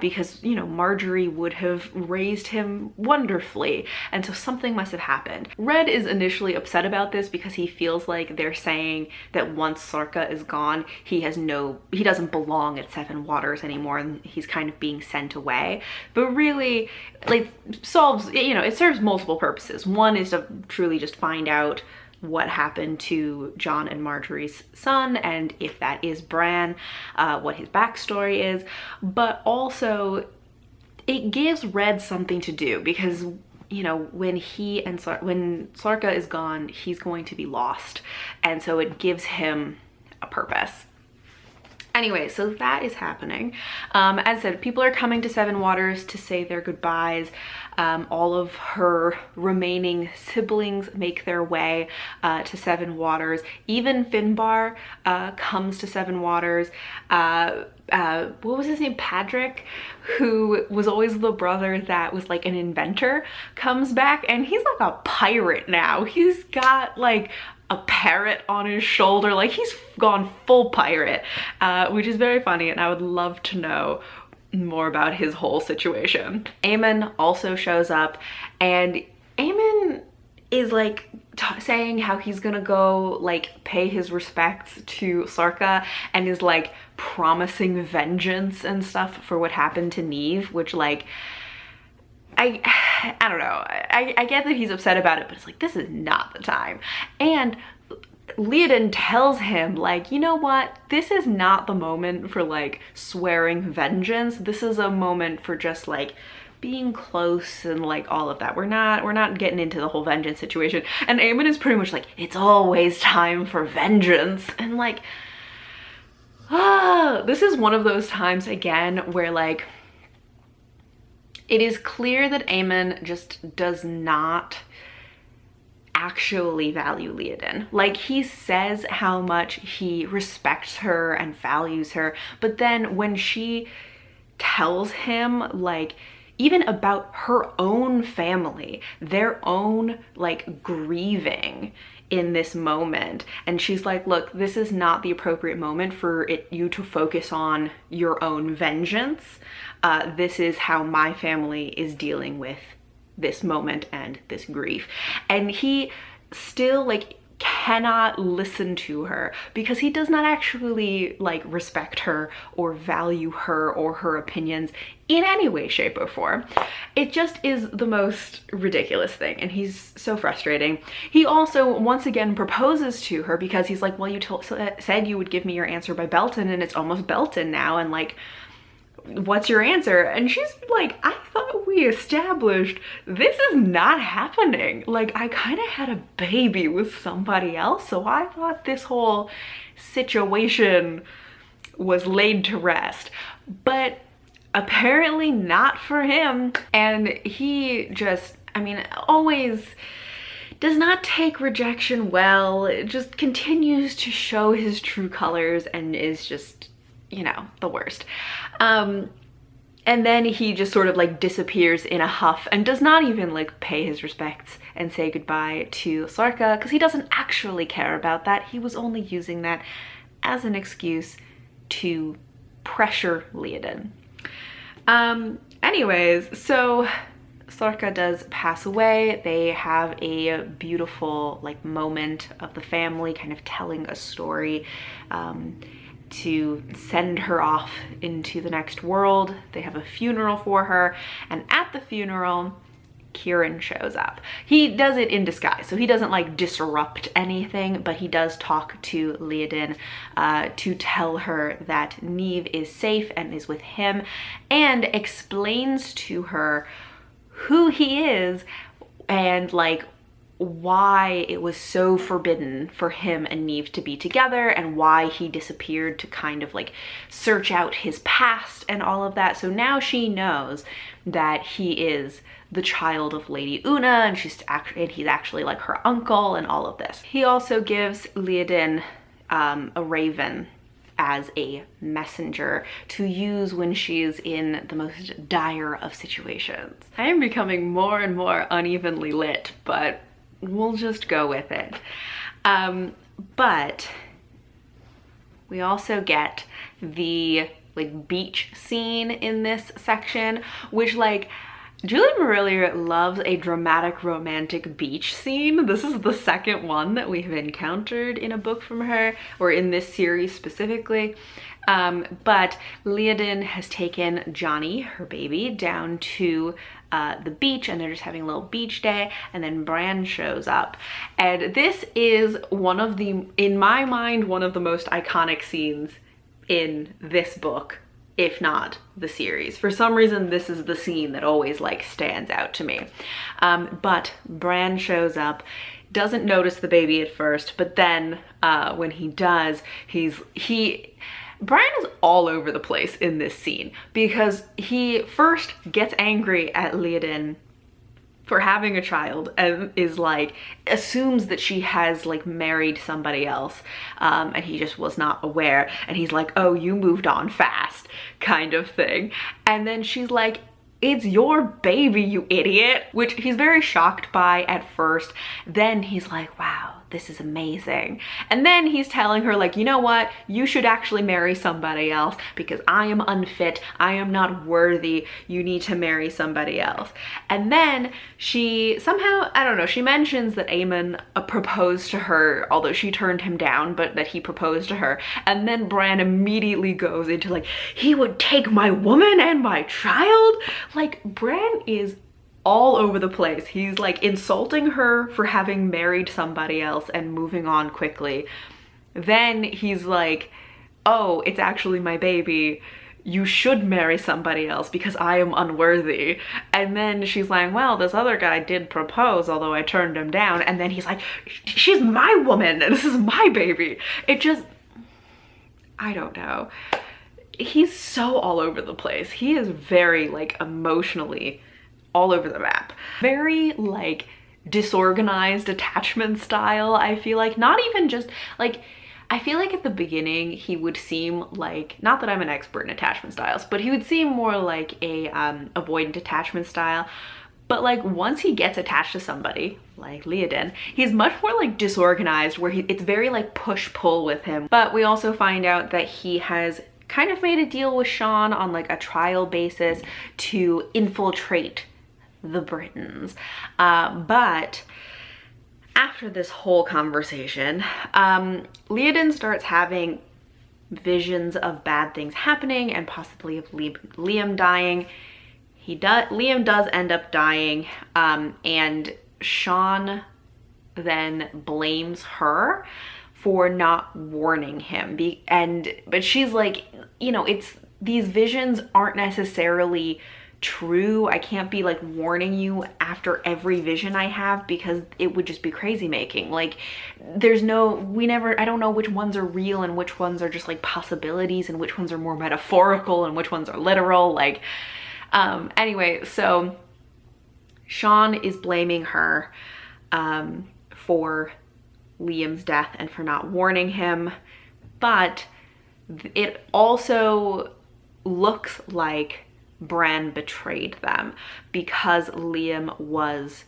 Because, you know, Marjorie would have raised him wonderfully, and so something must have happened. Red is initially upset about this because he feels like they're saying that once Sorka is gone, he doesn't belong at Seven Waters anymore, and he's kind of being sent away. But really, like, solves, you know, it serves multiple purposes. One is to truly just find out what happened to John and Marjorie's son, and if that is Bran, what his backstory is, but also it gives Red something to do, because, you know, when Sorka is gone, he's going to be lost, and so it gives him a purpose. Anyway, so that is happening. As I said, people are coming to Seven Waters to say their goodbyes. All of her remaining siblings make their way to Seven Waters. Even Finbar comes to Seven Waters. What was his name? Patrick, who was always the brother that was like an inventor, comes back, and he's like a pirate now. He's got like a parrot on his shoulder, like he's gone full pirate, which is very funny, and I would love to know more about his whole situation. Aemon also shows up, and Aemon is like saying how he's gonna go like pay his respects to Sorka, and is like promising vengeance and stuff for what happened to Neeve, which like, I don't know. I get that he's upset about it, but it's like, this is not the time. And Leodin tells him like, you know what? This is not the moment for like swearing vengeance. This is a moment for just like being close and like all of that. We're not getting into the whole vengeance situation. And Aemon is pretty much like, it's always time for vengeance. And like, this is one of those times again where like, it is clear that Aemon just does not actually value Leodin. Like, he says how much he respects her and values her, but then when she tells him like even about her own family, their own like grieving in this moment, and she's like, look, this is not the appropriate moment for you to focus on your own vengeance. This is how my family is dealing with this moment and this grief. And he still like cannot listen to her because he does not actually like respect her or value her or her opinions in any way, shape, or form. It just is the most ridiculous thing, and he's so frustrating. He also once again proposes to her because he's like, well, you said you would give me your answer by Belton, and it's almost Belton now, and like, what's your answer? And she's like, I thought we established this is not happening. Like, I kind of had a baby with somebody else, so I thought this whole situation was laid to rest. But apparently not for him. And he just, I mean, always does not take rejection well. It just continues to show his true colors and is just, you know, the worst. And then he just sort of like disappears in a huff and does not even like pay his respects and say goodbye to Sorka, because he doesn't actually care about that. He was only using that as an excuse to pressure Leodin. Anyways, so Sorka does pass away. They have a beautiful like moment of the family kind of telling a story to send her off into the next world. They have a funeral for her, and at the funeral, Kieran shows up. He does it in disguise, so he doesn't like disrupt anything, but he does talk to Leodin to tell her that Neeve is safe and is with him, and explains to her who he is and like why it was so forbidden for him and Neeve to be together, and why he disappeared to kind of like search out his past and all of that. So now she knows that he is the child of Lady Una, and he's actually like her uncle and all of this. He also gives Leodin a raven as a messenger to use when she's in the most dire of situations. I am becoming more and more unevenly lit, but we'll just go with it. But we also get the like beach scene in this section, which like Julie Marillier loves a dramatic romantic beach scene. This is the second one that we've encountered in a book from her, or in this series specifically. But Leodin has taken Johnny, her baby, down to the beach, and they're just having a little beach day, and then Bran shows up. And this is one of the, in my mind, one of the most iconic scenes in this book, if not the series. For some reason, this is the scene that always like stands out to me. But Bran shows up, doesn't notice the baby at first, but then when he does, Bran is all over the place in this scene, because he first gets angry at Leodin for having a child and is like, assumes that she has like married somebody else, and he just was not aware, and he's like, oh, you moved on fast, kind of thing. And then she's like, it's your baby, you idiot, which he's very shocked by at first. Then he's like, wow, this is amazing. And then he's telling her like, you know what, you should actually marry somebody else because I am unfit, I am not worthy, you need to marry somebody else. And then she somehow, I don't know, she mentions that Aemon proposed to her, although she turned him down, but that he proposed to her. And then Bran immediately goes into like, he would take my woman and my child. Like, Bran is all over the place. He's like insulting her for having married somebody else and moving on quickly. Then he's like, oh, it's actually my baby, you should marry somebody else because I am unworthy. And then she's like, well, this other guy did propose, although I turned him down. And then he's like, she's my woman, this is my baby. It just, I don't know. He's so all over the place. He is very like emotionally all over the map. Very like disorganized attachment style, I feel like. Not even just like, I feel like at the beginning he would seem like, not that I'm an expert in attachment styles, but he would seem more like a avoidant attachment style. But like once he gets attached to somebody like Leodin, he's much more like disorganized, where it's very like push-pull with him. But we also find out that he has kind of made a deal with Sean on like a trial basis to infiltrate the Britons. But after this whole conversation, Leodin starts having visions of bad things happening and possibly of Liam dying. Liam does end up dying, and Sean then blames her for not warning him. But she's like, you know, these visions aren't necessarily true. I can't be like warning you after every vision I have, because it would just be crazy making. Like there's no, I don't know which ones are real and which ones are just like possibilities and which ones are more metaphorical and which ones are literal. Like, anyway, so Sean is blaming her, for Liam's death and for not warning him, but it also looks like Bran betrayed them because Liam was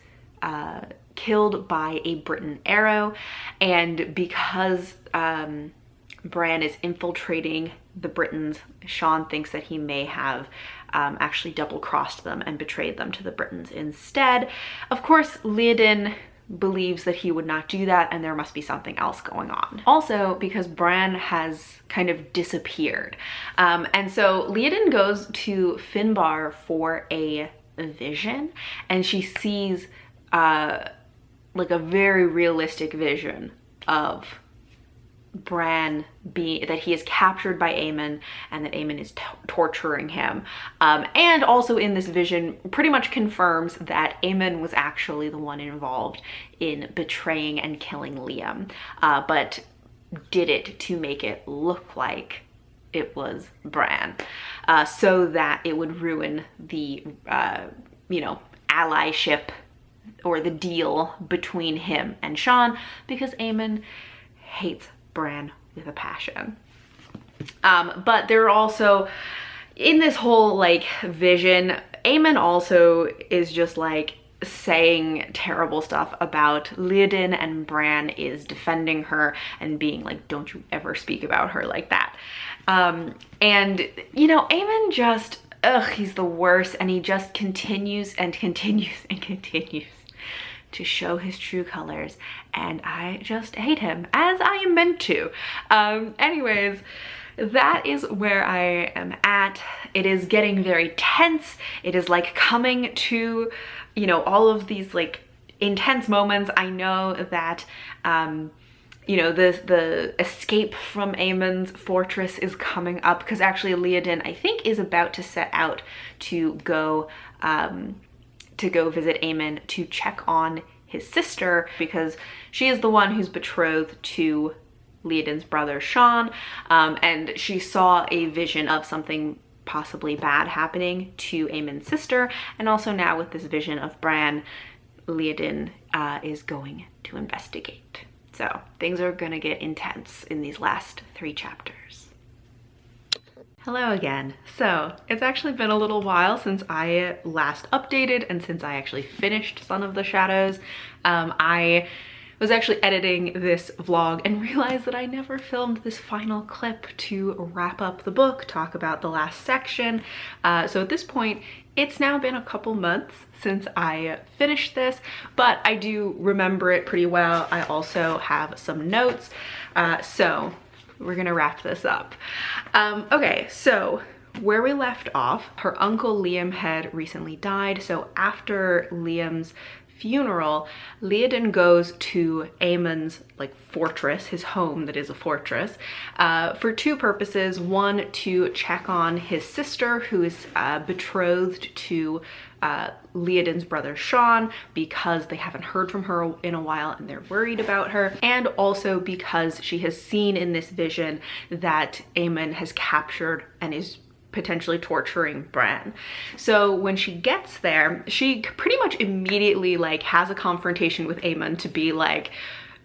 killed by a Briton arrow, and because Bran is infiltrating the Britons, Sean thinks that he may have actually double-crossed them and betrayed them to the Britons instead. Of course, Léoden believes that he would not do that, and there must be something else going on. Also, because Bran has kind of disappeared. And so Léoden goes to Finbar for a vision, and she sees like a very realistic vision of Bran that he is captured by Aemon and that Aemon is torturing him. And also in this vision pretty much confirms that Aemon was actually the one involved in betraying and killing Liam, but did it to make it look like it was Bran, so that it would ruin the, you know, allyship or the deal between him and Sean, because Aemon hates Bran with a passion. But there are also, in this whole like vision, Aemon also is just like saying terrible stuff about Léoden, and Bran is defending her and being like, don't you ever speak about her like that. And you know, Aemon just, he's the worst, and he just continues and continues and continues to show his true colors, and I just hate him, as I am meant to. Anyways, that is where I am at. It is getting very tense. It is like coming to, you know, all of these like intense moments. I know that, you know, the escape from Aemon's fortress is coming up, because actually Léoden, I think, is about to set out to go visit Aemon to check on his sister, because she is the one who's betrothed to Léoden's brother Sean, and she saw a vision of something possibly bad happening to Aemon's sister, and also now with this vision of Bran, Léoden is going to investigate. So things are gonna get intense in these last 3 chapters. Hello again. So it's actually been a little while since I last updated and since I actually finished Son of the Shadows. I was actually editing this vlog and realized that I never filmed this final clip to wrap up the book, talk about the last section. So at this point, it's now been a couple months since I finished this, but I do remember it pretty well. I also have some notes. So we're gonna wrap this up. Okay, so where we left off, her uncle Liam had recently died. So after Liam's funeral, Léoden goes to Aemon's like fortress, his home that is a fortress, for 2 purposes. One, to check on his sister, who is betrothed to Léoden's brother Sean, because they haven't heard from her in a while and they're worried about her, and also because she has seen in this vision that Aemon has captured and is potentially torturing Bran. So when she gets there, she pretty much immediately like has a confrontation with Aemon to be like,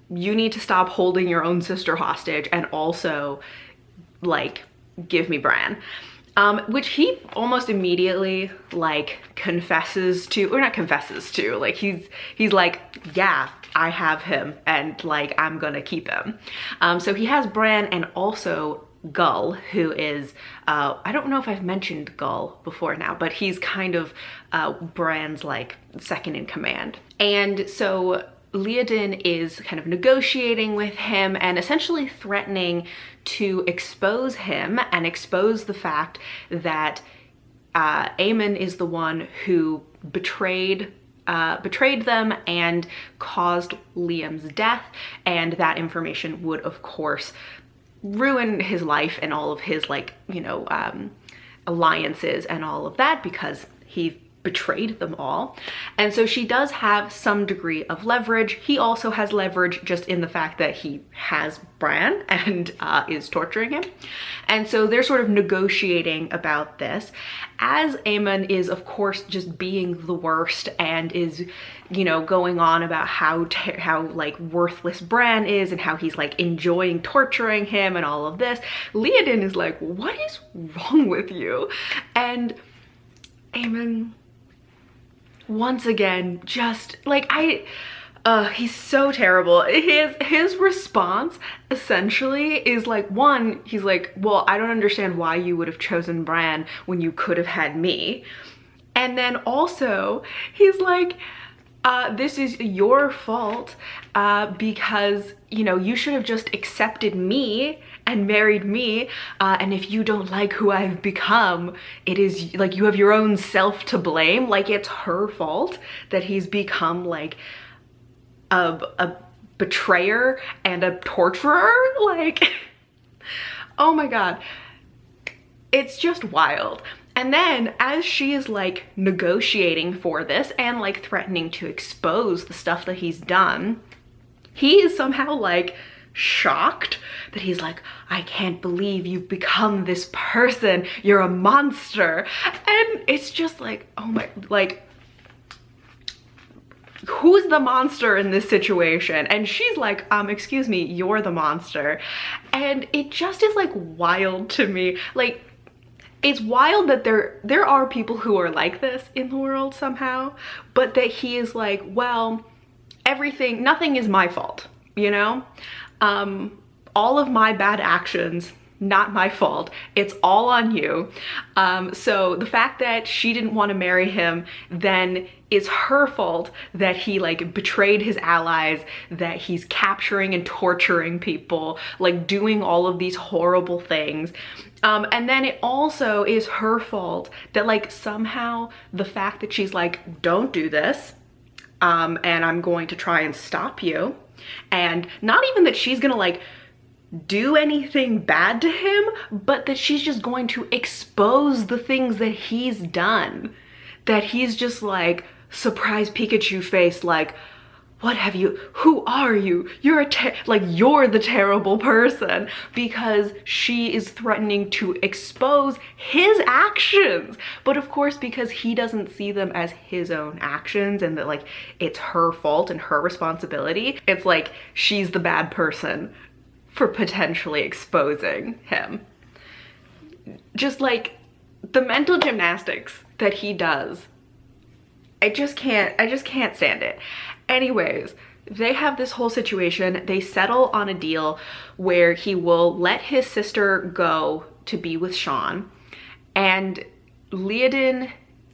you need to stop holding your own sister hostage, and also like give me Bran. Which he almost immediately like confesses to, or not confesses to, like he's like, yeah, I have him, and like I'm gonna keep him. So he has Bran and also Gull, who is, I don't know if I've mentioned Gull before now, but he's kind of Bran's like second in command. And so Léoden is kind of negotiating with him and essentially threatening to expose him and expose the fact that Aemon is the one who betrayed them and caused Liam's death, and that information would of course ruin his life and all of his like, you know, alliances and all of that because he betrayed them all. And so she does have some degree of leverage. He also has leverage just in the fact that he has Bran and is torturing him. And so they're sort of negotiating about this, as Aemon is of course just being the worst and is, you know, going on about how like worthless Bran is and how he's like enjoying torturing him and all of this. Leodin is like, what is wrong with you? And Aemon, once again, just like he's so terrible. His response essentially is like, one, he's like, well, I don't understand why you would have chosen Bran when you could have had me. And then also he's like, this is your fault because, you know, you should have just accepted me and married me, and if you don't like who I've become, it is like you have your own self to blame. Like, it's her fault that he's become like a betrayer and a torturer. Like, oh my god, it's just wild. And then as she is like negotiating for this and like threatening to expose the stuff that he's done, he is somehow like shocked that he's like, I can't believe you've become this person, you're a monster. And it's just like, oh my, like, who's the monster in this situation? And she's like, excuse me, you're the monster. And it just is like wild to me. Like, it's wild that there are people who are like this in the world somehow, but that he is like, well, nothing is my fault, you know? All of my bad actions, not my fault. It's all on you. So the fact that she didn't want to marry him then is her fault, that he like betrayed his allies, that he's capturing and torturing people, like doing all of these horrible things. And then it also is her fault that like somehow the fact that she's like, don't do this, and I'm going to try and stop you. And not even that she's gonna like do anything bad to him, but that she's just going to expose the things that he's done. That he's just like, surprise Pikachu face, like, what have you, who are you? You're you're the terrible person, because she is threatening to expose his actions. But of course, because he doesn't see them as his own actions and that like it's her fault and her responsibility, it's like she's the bad person for potentially exposing him. Just like the mental gymnastics that he does, I just can't stand it. Anyways, they have this whole situation. They settle on a deal where he will let his sister go to be with Sean, and Leodin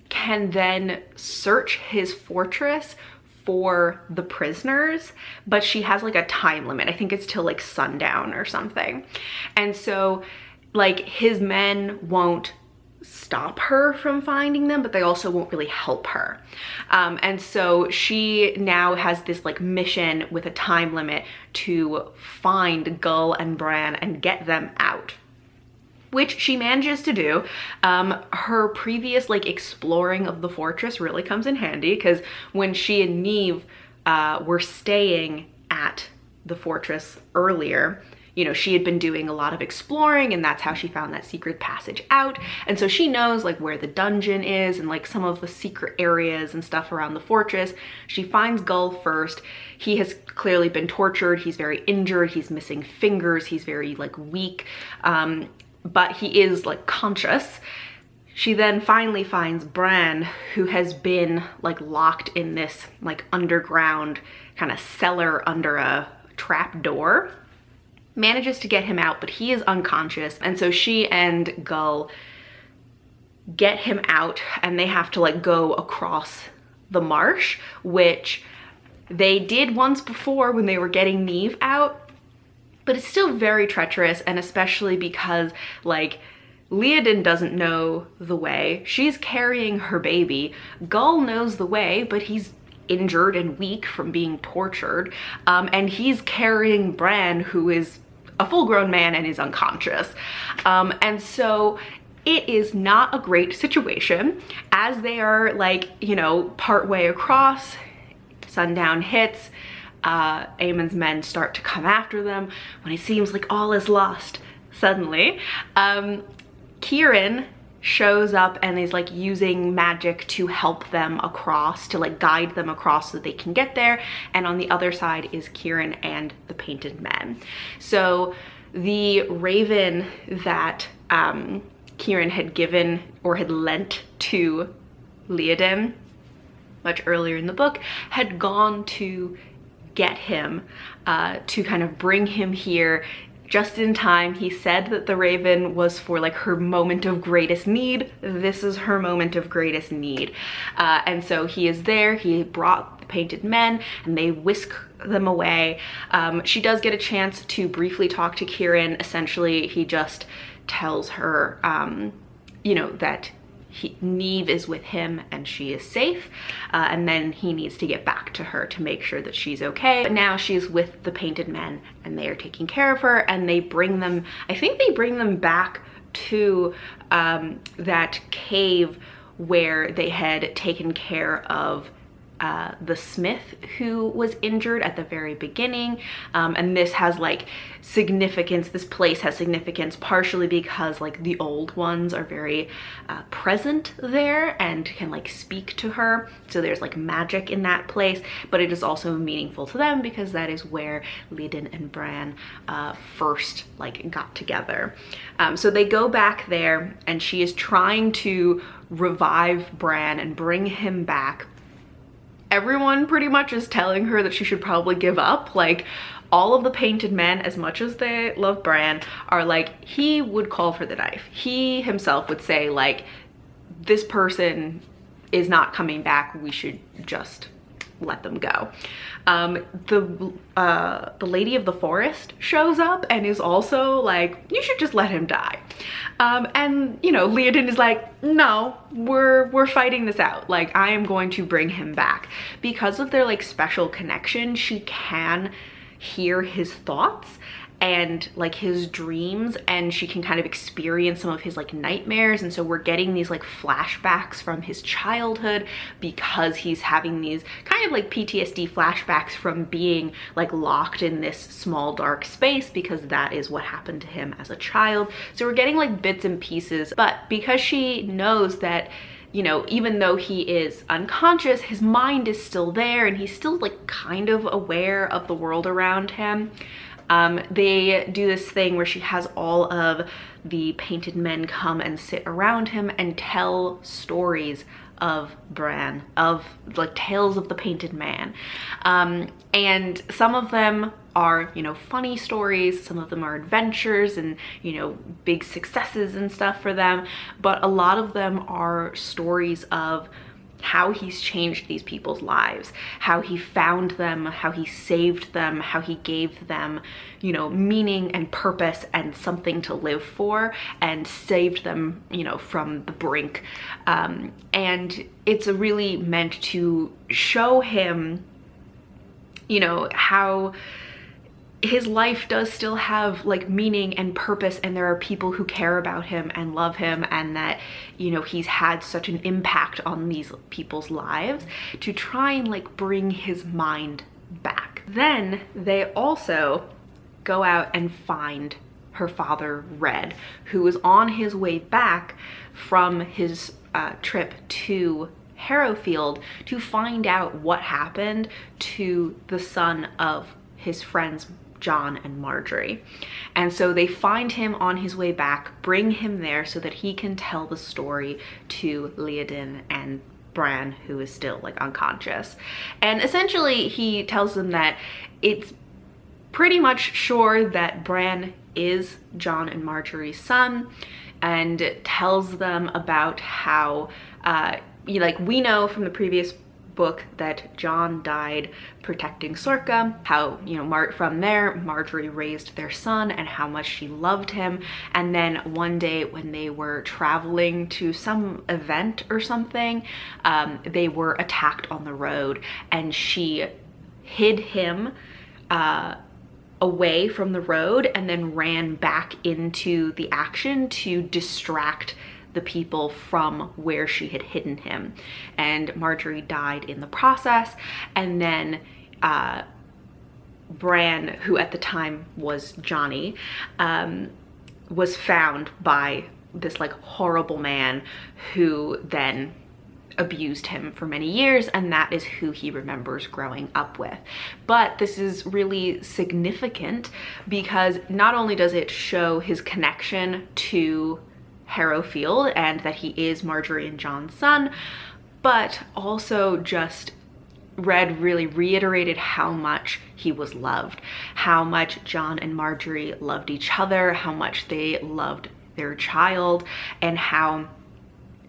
can then search his fortress for the prisoners, but she has like a time limit. I think it's till like sundown or something. And so like his men won't stop her from finding them, but they also won't really help her. And so she now has this like mission with a time limit to find Gull and Bran and get them out, which she manages to do. Her previous like exploring of the fortress really comes in handy, because when she and Neeve were staying at the fortress earlier, you know, she had been doing a lot of exploring, and that's how she found that secret passage out. And so she knows like where the dungeon is and like some of the secret areas and stuff around the fortress. She finds Gull first. He has clearly been tortured. He's very injured. He's missing fingers. He's very like weak. But he is like conscious. She then finally finds Bran, who has been like locked in this like underground kind of cellar under a trap door. Manages to get him out, but he is unconscious. And so she and Gull get him out, and they have to like go across the marsh, which they did once before when they were getting Neeve out. But it's still very treacherous, and especially because like Leodin doesn't know the way. She's carrying her baby. Gull knows the way, but he's injured and weak from being tortured. And he's carrying Bran, who is a full-grown man and is unconscious. And so it is not a great situation. As they are like, you know, part way across, sundown hits, Aemon's men start to come after them when it seems like all is lost. Suddenly, Kieran shows up and is like using magic to help them across, to like guide them across so that they can get there. And on the other side is Kieran and the painted men. So the raven that Kieran had given or had lent to Leodin much earlier in the book had gone to get him, to kind of bring him here just in time. He said that the raven was for like her moment of greatest need. This is her moment of greatest need. And so he is there. He brought the painted men and they whisk them away. She does get a chance to briefly talk to Kieran. Essentially, he just tells her, you know, that Neeve is with him and she is safe, and then he needs to get back to her to make sure that she's okay. But now she's with the painted men and they are taking care of her, and they bring them, I think they bring them back to that cave where they had taken care of the smith who was injured at the very beginning. And this has like significance, this place has significance partially because like the old ones are very present there and can like speak to her. So there's like magic in that place, but it is also meaningful to them because that is where Leodin and Bran first like got together. So they go back there and she is trying to revive Bran and bring him back. Everyone pretty much is telling her that she should probably give up. Like, all of the painted men, as much as they love Bran, are like, he would call for the knife. He himself would say like, this person is not coming back, we should just let them go. The lady of the forest shows up and is also like, you should just let him die. And you know, Leodin is like, no, we're fighting this out. Like, I am going to bring him back. Because of their like special connection, she can hear his thoughts and like his dreams, and she can kind of experience some of his like nightmares. And so we're getting these like flashbacks from his childhood because he's having these kind of like PTSD flashbacks from being like locked in this small dark space, because that is what happened to him as a child. So we're getting like bits and pieces, but because she knows that, you know, even though he is unconscious, his mind is still there and he's still like kind of aware of the world around him. They do this thing where she has all of the painted men come and sit around him and tell stories of Bran, of like tales of the painted man. And some of them are, you know, funny stories, some of them are adventures and, you know, big successes and stuff for them, but a lot of them are stories of how he's changed these people's lives, how he found them, how he saved them, how he gave them, you know, meaning and purpose and something to live for, and saved them, you know, from the brink. And it's really meant to show him, you know, how his life does still have like meaning and purpose, and there are people who care about him and love him, and that, you know, he's had such an impact on these people's lives, to try and like bring his mind back. Then they also go out and find her father, Red, who is on his way back from his trip to Harrowfield to find out what happened to the son of his friends John and Marjorie. And so they find him on his way back, bring him there so that he can tell the story to Leodin and Bran, who is still like unconscious. And essentially he tells them that it's pretty much sure that Bran is John and Marjorie's son, and tells them about how like, we know from the previous book that John died protecting Sorka, how, you know, from there Marjorie raised their son and how much she loved him. And then one day when they were traveling to some event or something, they were attacked on the road, and she hid him away from the road and then ran back into the action to distract the people from where she had hidden him. And Marjorie died in the process. And then Bran, who at the time was Johnny, was found by this like horrible man who then abused him for many years, and that is who he remembers growing up with. But this is really significant because not only does it show his connection to Harrowfield and that he is Marjorie and John's son, but also just Red really reiterated how much he was loved, how much John and Marjorie loved each other, how much they loved their child, and how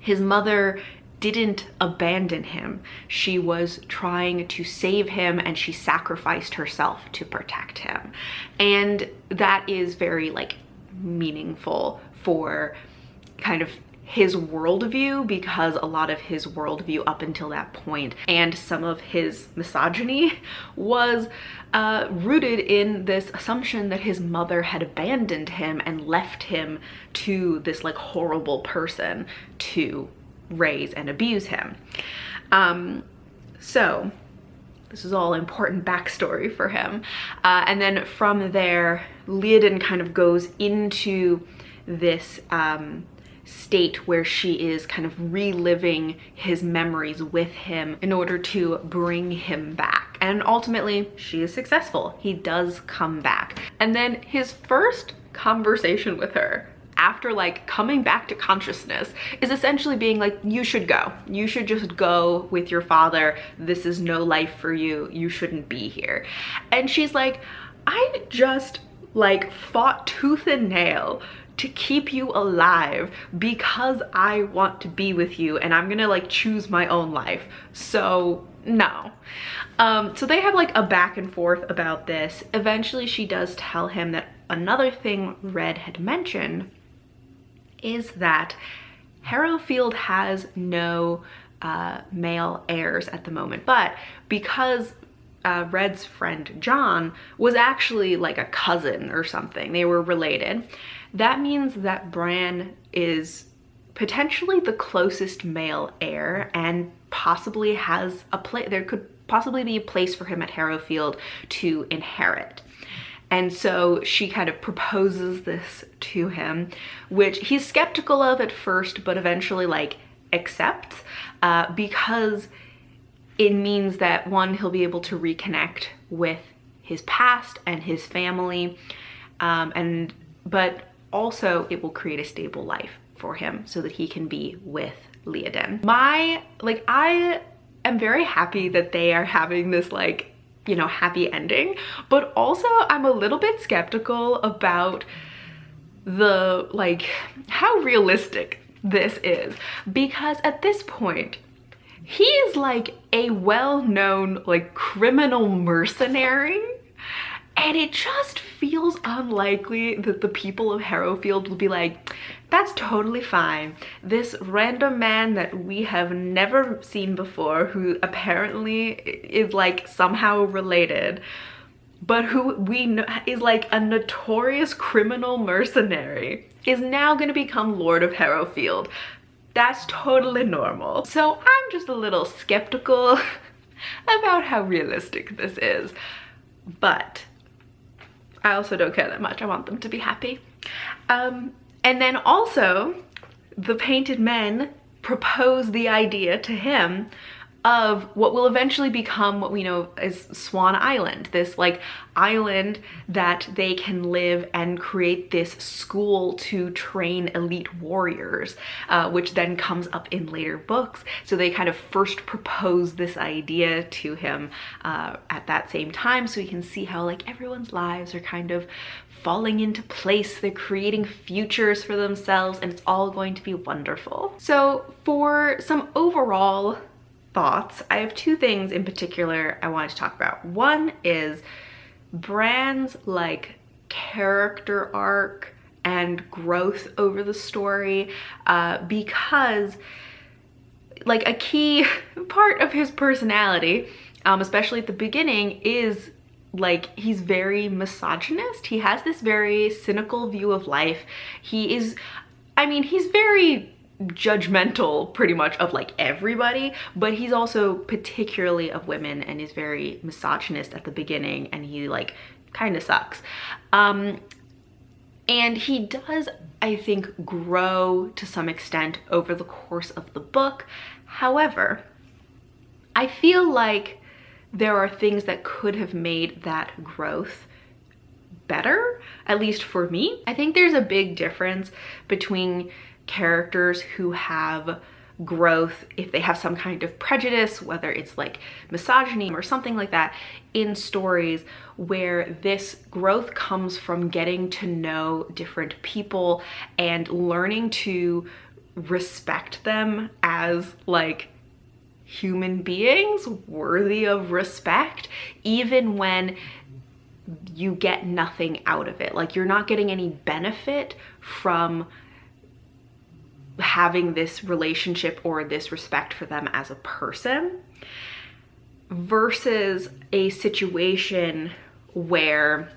his mother didn't abandon him. She was trying to save him, and she sacrificed herself to protect him. And that is very like meaningful for kind of his worldview, because a lot of his worldview up until that point and some of his misogyny was rooted in this assumption that his mother had abandoned him and left him to this like horrible person to raise and abuse him. So this is all important backstory for him. And then from there, Leodin kind of goes into this state where she is kind of reliving his memories with him in order to bring him back. And ultimately, she is successful. He does come back. And then his first conversation with her after like coming back to consciousness is essentially being like, you should go. You should just go with your father. This is no life for you. You shouldn't be here. And she's like, I just like fought tooth and nail to keep you alive because I want to be with you, and I'm gonna like choose my own life. So no. So they have like a back and forth about this. Eventually she does tell him that another thing Red had mentioned is that Harrowfield has no male heirs at the moment, but because Red's friend John was actually like a cousin or something, they were related, that means that Bran is potentially the closest male heir and possibly has a place, there could possibly be a place for him at Harrowfield to inherit. And so she kind of proposes this to him, which he's skeptical of at first, but eventually like accepts, because it means that one, he'll be able to reconnect with his past and his family, but also it will create a stable life for him so that he can be with Leodin. I am very happy that they are having this like, you know, happy ending, but also I'm a little bit skeptical about the like how realistic this is, because at this point he is like a well-known like criminal mercenary, and it just feels unlikely that the people of Harrowfield will be like, that's totally fine. This random man that we have never seen before, who apparently is like somehow related, but who we know is like a notorious criminal mercenary, is now gonna become Lord of Harrowfield. That's totally normal. So I'm just a little skeptical about how realistic this is, but I also don't care that much. I want them to be happy. And then also, the Painted Men propose the idea to him of what will eventually become what we know as Swan Island, this like island that they can live and create this school to train elite warriors, which then comes up in later books. So they kind of first propose this idea to him at that same time, so we can see how like everyone's lives are kind of falling into place. They're creating futures for themselves, and it's all going to be wonderful. So for some overall thoughts, I have two things in particular I wanted to talk about. One is Bran's like character arc and growth over the story, because like a key part of his personality, especially at the beginning, is like, he's very misogynist. He has this very cynical view of life. He is, I mean, he's very judgmental pretty much of like everybody, but he's also particularly of women and is very misogynist at the beginning, and he like kind of sucks. And he does, I think, grow to some extent over the course of the book. However, I feel like there are things that could have made that growth better, at least for me. I think there's a big difference between characters who have growth if they have some kind of prejudice, whether it's like misogyny or something like that, in stories where this growth comes from getting to know different people and learning to respect them as like human beings worthy of respect, even when you get nothing out of it. Like, you're not getting any benefit from having this relationship or this respect for them as a person, versus a situation where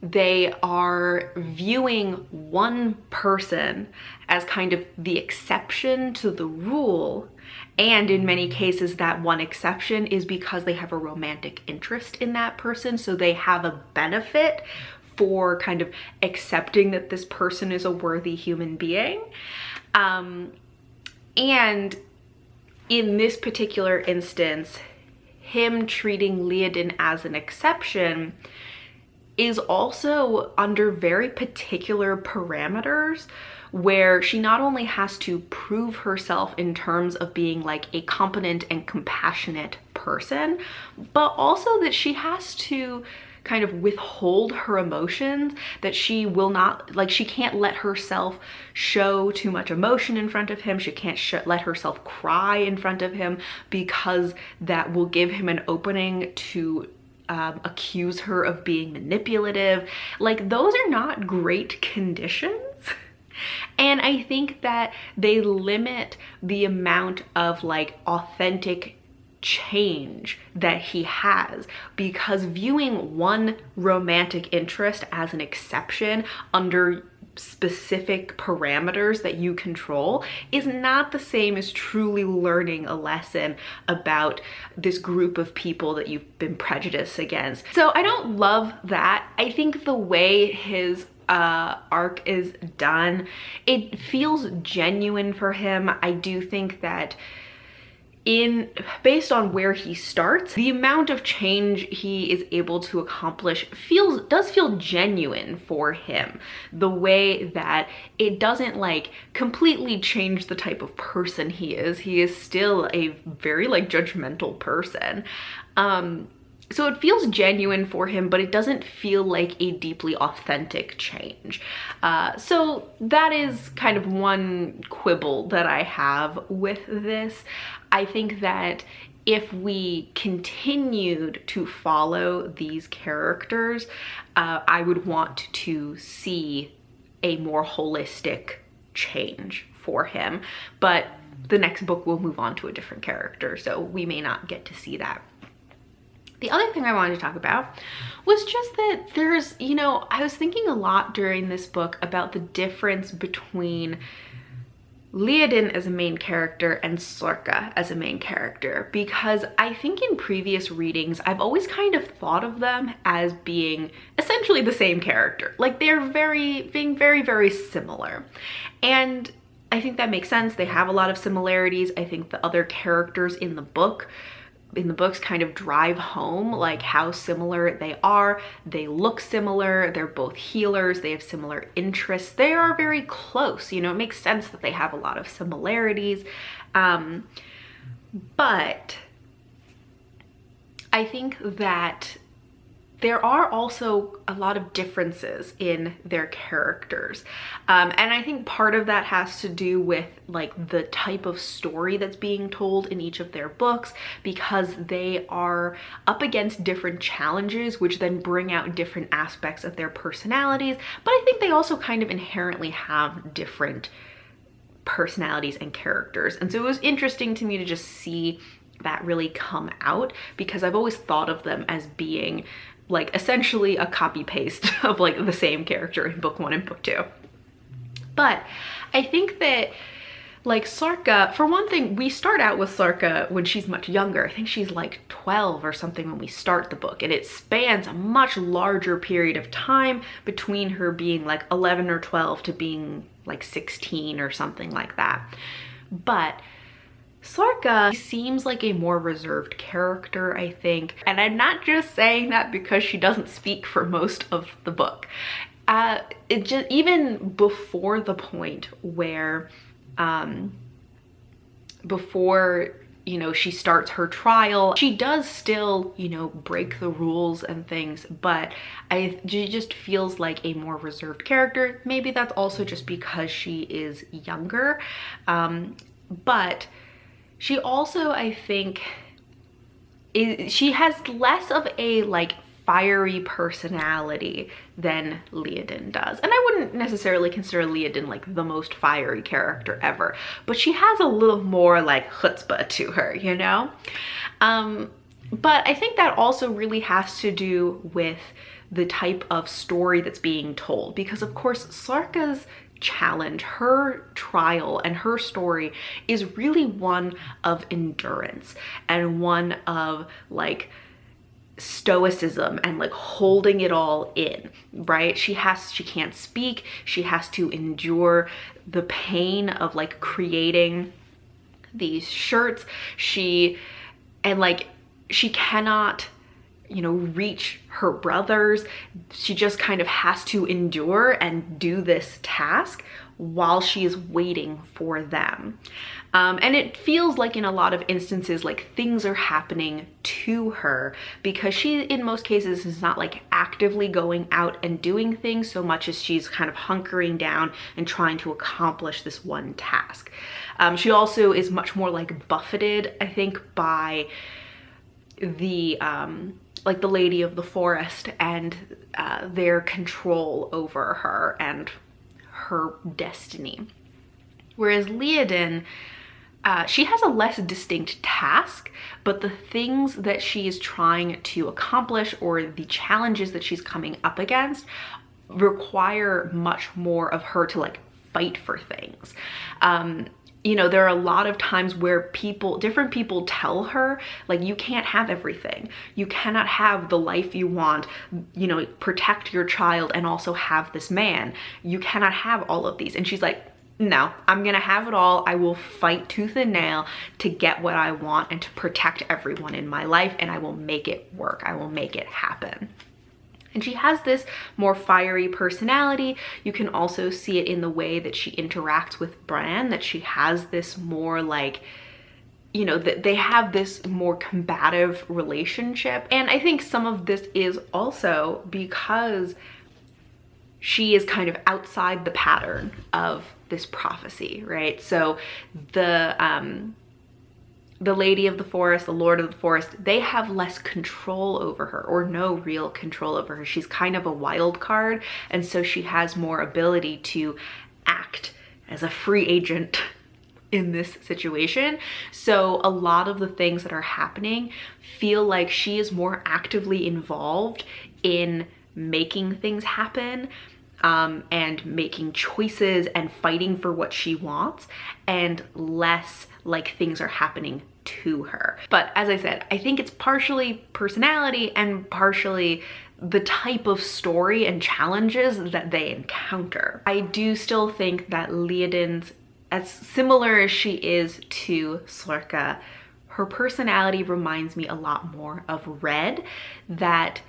they are viewing one person as kind of the exception to the rule, and in many cases that one exception is because they have a romantic interest in that person, so they have a benefit for kind of accepting that this person is a worthy human being. And in this particular instance, him treating Leodin as an exception is also under very particular parameters, where she not only has to prove herself in terms of being like a competent and compassionate person, but also that she has to kind of withhold her emotions, that she will not, like, she can't let herself show too much emotion in front of him. She can't let herself cry in front of him, because that will give him an opening to accuse her of being manipulative. Like, those are not great conditions. And I think that they limit the amount of like authentic change that he has, because viewing one romantic interest as an exception under specific parameters that you control is not the same as truly learning a lesson about this group of people that you've been prejudiced against. So I don't love that. I think the way his arc is done, it feels genuine for him. I do think that based on where he starts, the amount of change he is able to accomplish does feel genuine for him. The way that it doesn't like completely change the type of person he is. He is still a very like judgmental person. So it feels genuine for him, but it doesn't feel like a deeply authentic change. So that is kind of one quibble that I have with this. I think that if we continued to follow these characters, I would want to see a more holistic change for him. But the next book will move on to a different character, so we may not get to see that. The other thing I wanted to talk about was just that there's, you know, I was thinking a lot during this book about the difference between Leodin as a main character and Sorka as a main character, because I think in previous readings, I've always kind of thought of them as being essentially the same character. Like, they're being very, very similar. And I think that makes sense. They have a lot of similarities. I think the other characters in the books kind of drive home like how similar they are. They look similar, they're both healers, they have similar interests, they are very close, you know, it makes sense that they have a lot of similarities. But I think that there are also a lot of differences in their characters. And I think part of that has to do with like the type of story that's being told in each of their books, because they are up against different challenges, which then bring out different aspects of their personalities. But I think they also kind of inherently have different personalities and characters. And so it was interesting to me to just see that really come out, because I've always thought of them as being like essentially a copy paste of like the same character in book 1 and book 2. But I think that like Sarka, for one thing, we start out with Sarka when she's much younger. I think she's like 12 or something when we start the book, and it spans a much larger period of time between her being like 11 or 12 to being like 16 or something like that. But Sarka seems like a more reserved character, I think. And I'm not just saying that because she doesn't speak for most of the book. It just, even before the point where, before, you know, she starts her trial, she does still, you know, break the rules and things, but she just feels like a more reserved character. Maybe that's also just because she is younger. But she also, I think, she has less of a like fiery personality than Leodin does. And I wouldn't necessarily consider Leodin like the most fiery character ever, but she has a little more like chutzpah to her, you know? But I think that also really has to do with the type of story that's being told, because of course Sarka's challenge, her trial and her story is really one of endurance and one of like stoicism and like holding it all in, right? She can't speak, she has to endure the pain of like creating these shirts. She cannot, you know, reach her brothers. She just kind of has to endure and do this task while she is waiting for them. And it feels like in a lot of instances, like things are happening to her, because she, in most cases, is not like actively going out and doing things so much as she's kind of hunkering down and trying to accomplish this one task. She also is much more like buffeted, I think, by the like the Lady of the Forest and their control over her and her destiny. Whereas Leodin, she has a less distinct task, but the things that she is trying to accomplish or the challenges that she's coming up against require much more of her to like fight for things. You know, there are a lot of times where different people tell her, like, you can't have everything. You cannot have the life you want, you know, protect your child and also have this man. You cannot have all of these. And she's like, no, I'm gonna have it all. I will fight tooth and nail to get what I want and to protect everyone in my life, and I will make it work. I will make it happen. And she has this more fiery personality. You can also see it in the way that she interacts with Bran, that she has this more like, you know, that they have this more combative relationship. And I think some of this is also because she is kind of outside the pattern of this prophecy, right? So the Lady of the Forest, the Lord of the Forest, they have less control over her, or no real control over her. She's kind of a wild card, and so she has more ability to act as a free agent in this situation. So a lot of the things that are happening feel like she is more actively involved in making things happen, and making choices and fighting for what she wants, and less like things are happening to her. But as I said, I think it's partially personality and partially the type of story and challenges that they encounter. I do still think that Leodin's, as similar as she is to Sorka, her personality reminds me a lot more of Red. That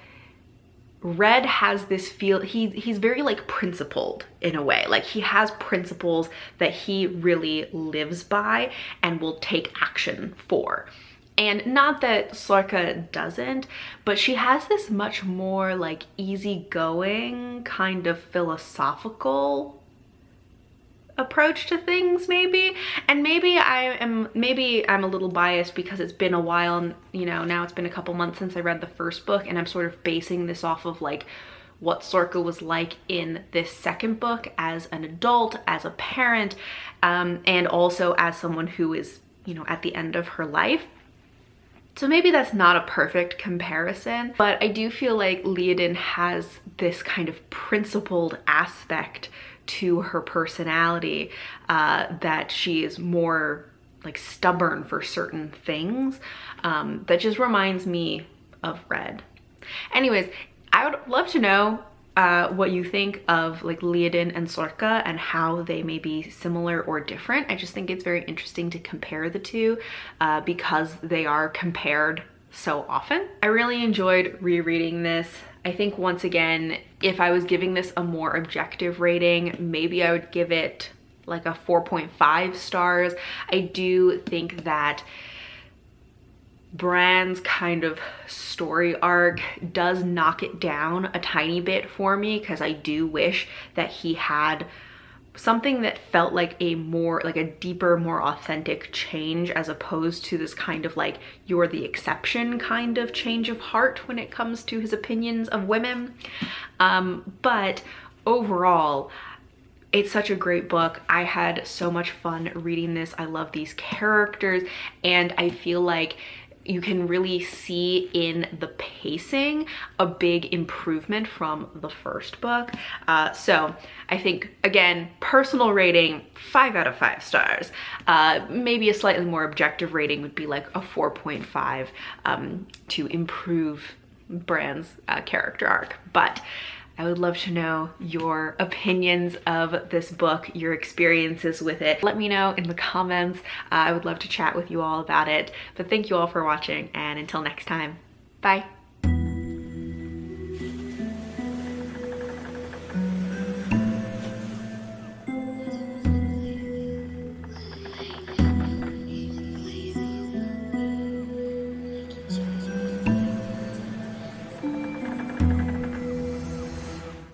Red has this feel, he's very like principled in a way. Like he has principles that he really lives by and will take action for. And not that Sorka doesn't, but she has this much more like easygoing kind of philosophical approach to things, maybe. And maybe I'm a little biased because it's been a while, you know, now it's been a couple months since I read the first book, and I'm sort of basing this off of like what Sorka was like in this second book as an adult, as a parent, and also as someone who is, you know, at the end of her life. So maybe that's not a perfect comparison, but I do feel like Leodin has this kind of principled aspect to her personality, that she is more like stubborn for certain things, that just reminds me of Red. Anyways, I would love to know what you think of like Leodin and Sorka and how they may be similar or different. I just think it's very interesting to compare the two because they are compared so often. I really enjoyed rereading this. I think once again, if I was giving this a more objective rating, maybe I would give it like a 4.5 stars. I do think that Bran's kind of story arc does knock it down a tiny bit for me, because I do wish that he had something that felt like a deeper, more authentic change, as opposed to this kind of like you're the exception kind of change of heart when it comes to his opinions of women. But overall, it's such a great book. I had so much fun reading this. I love these characters, and I feel like you can really see in the pacing a big improvement from the first book. So I think, again, personal rating, 5 out of 5 stars. Maybe a slightly more objective rating would be like a 4.5 to improve Bran's character arc. But I would love to know your opinions of this book, your experiences with it. Let me know in the comments. I would love to chat with you all about it. But thank you all for watching, and until next time, bye.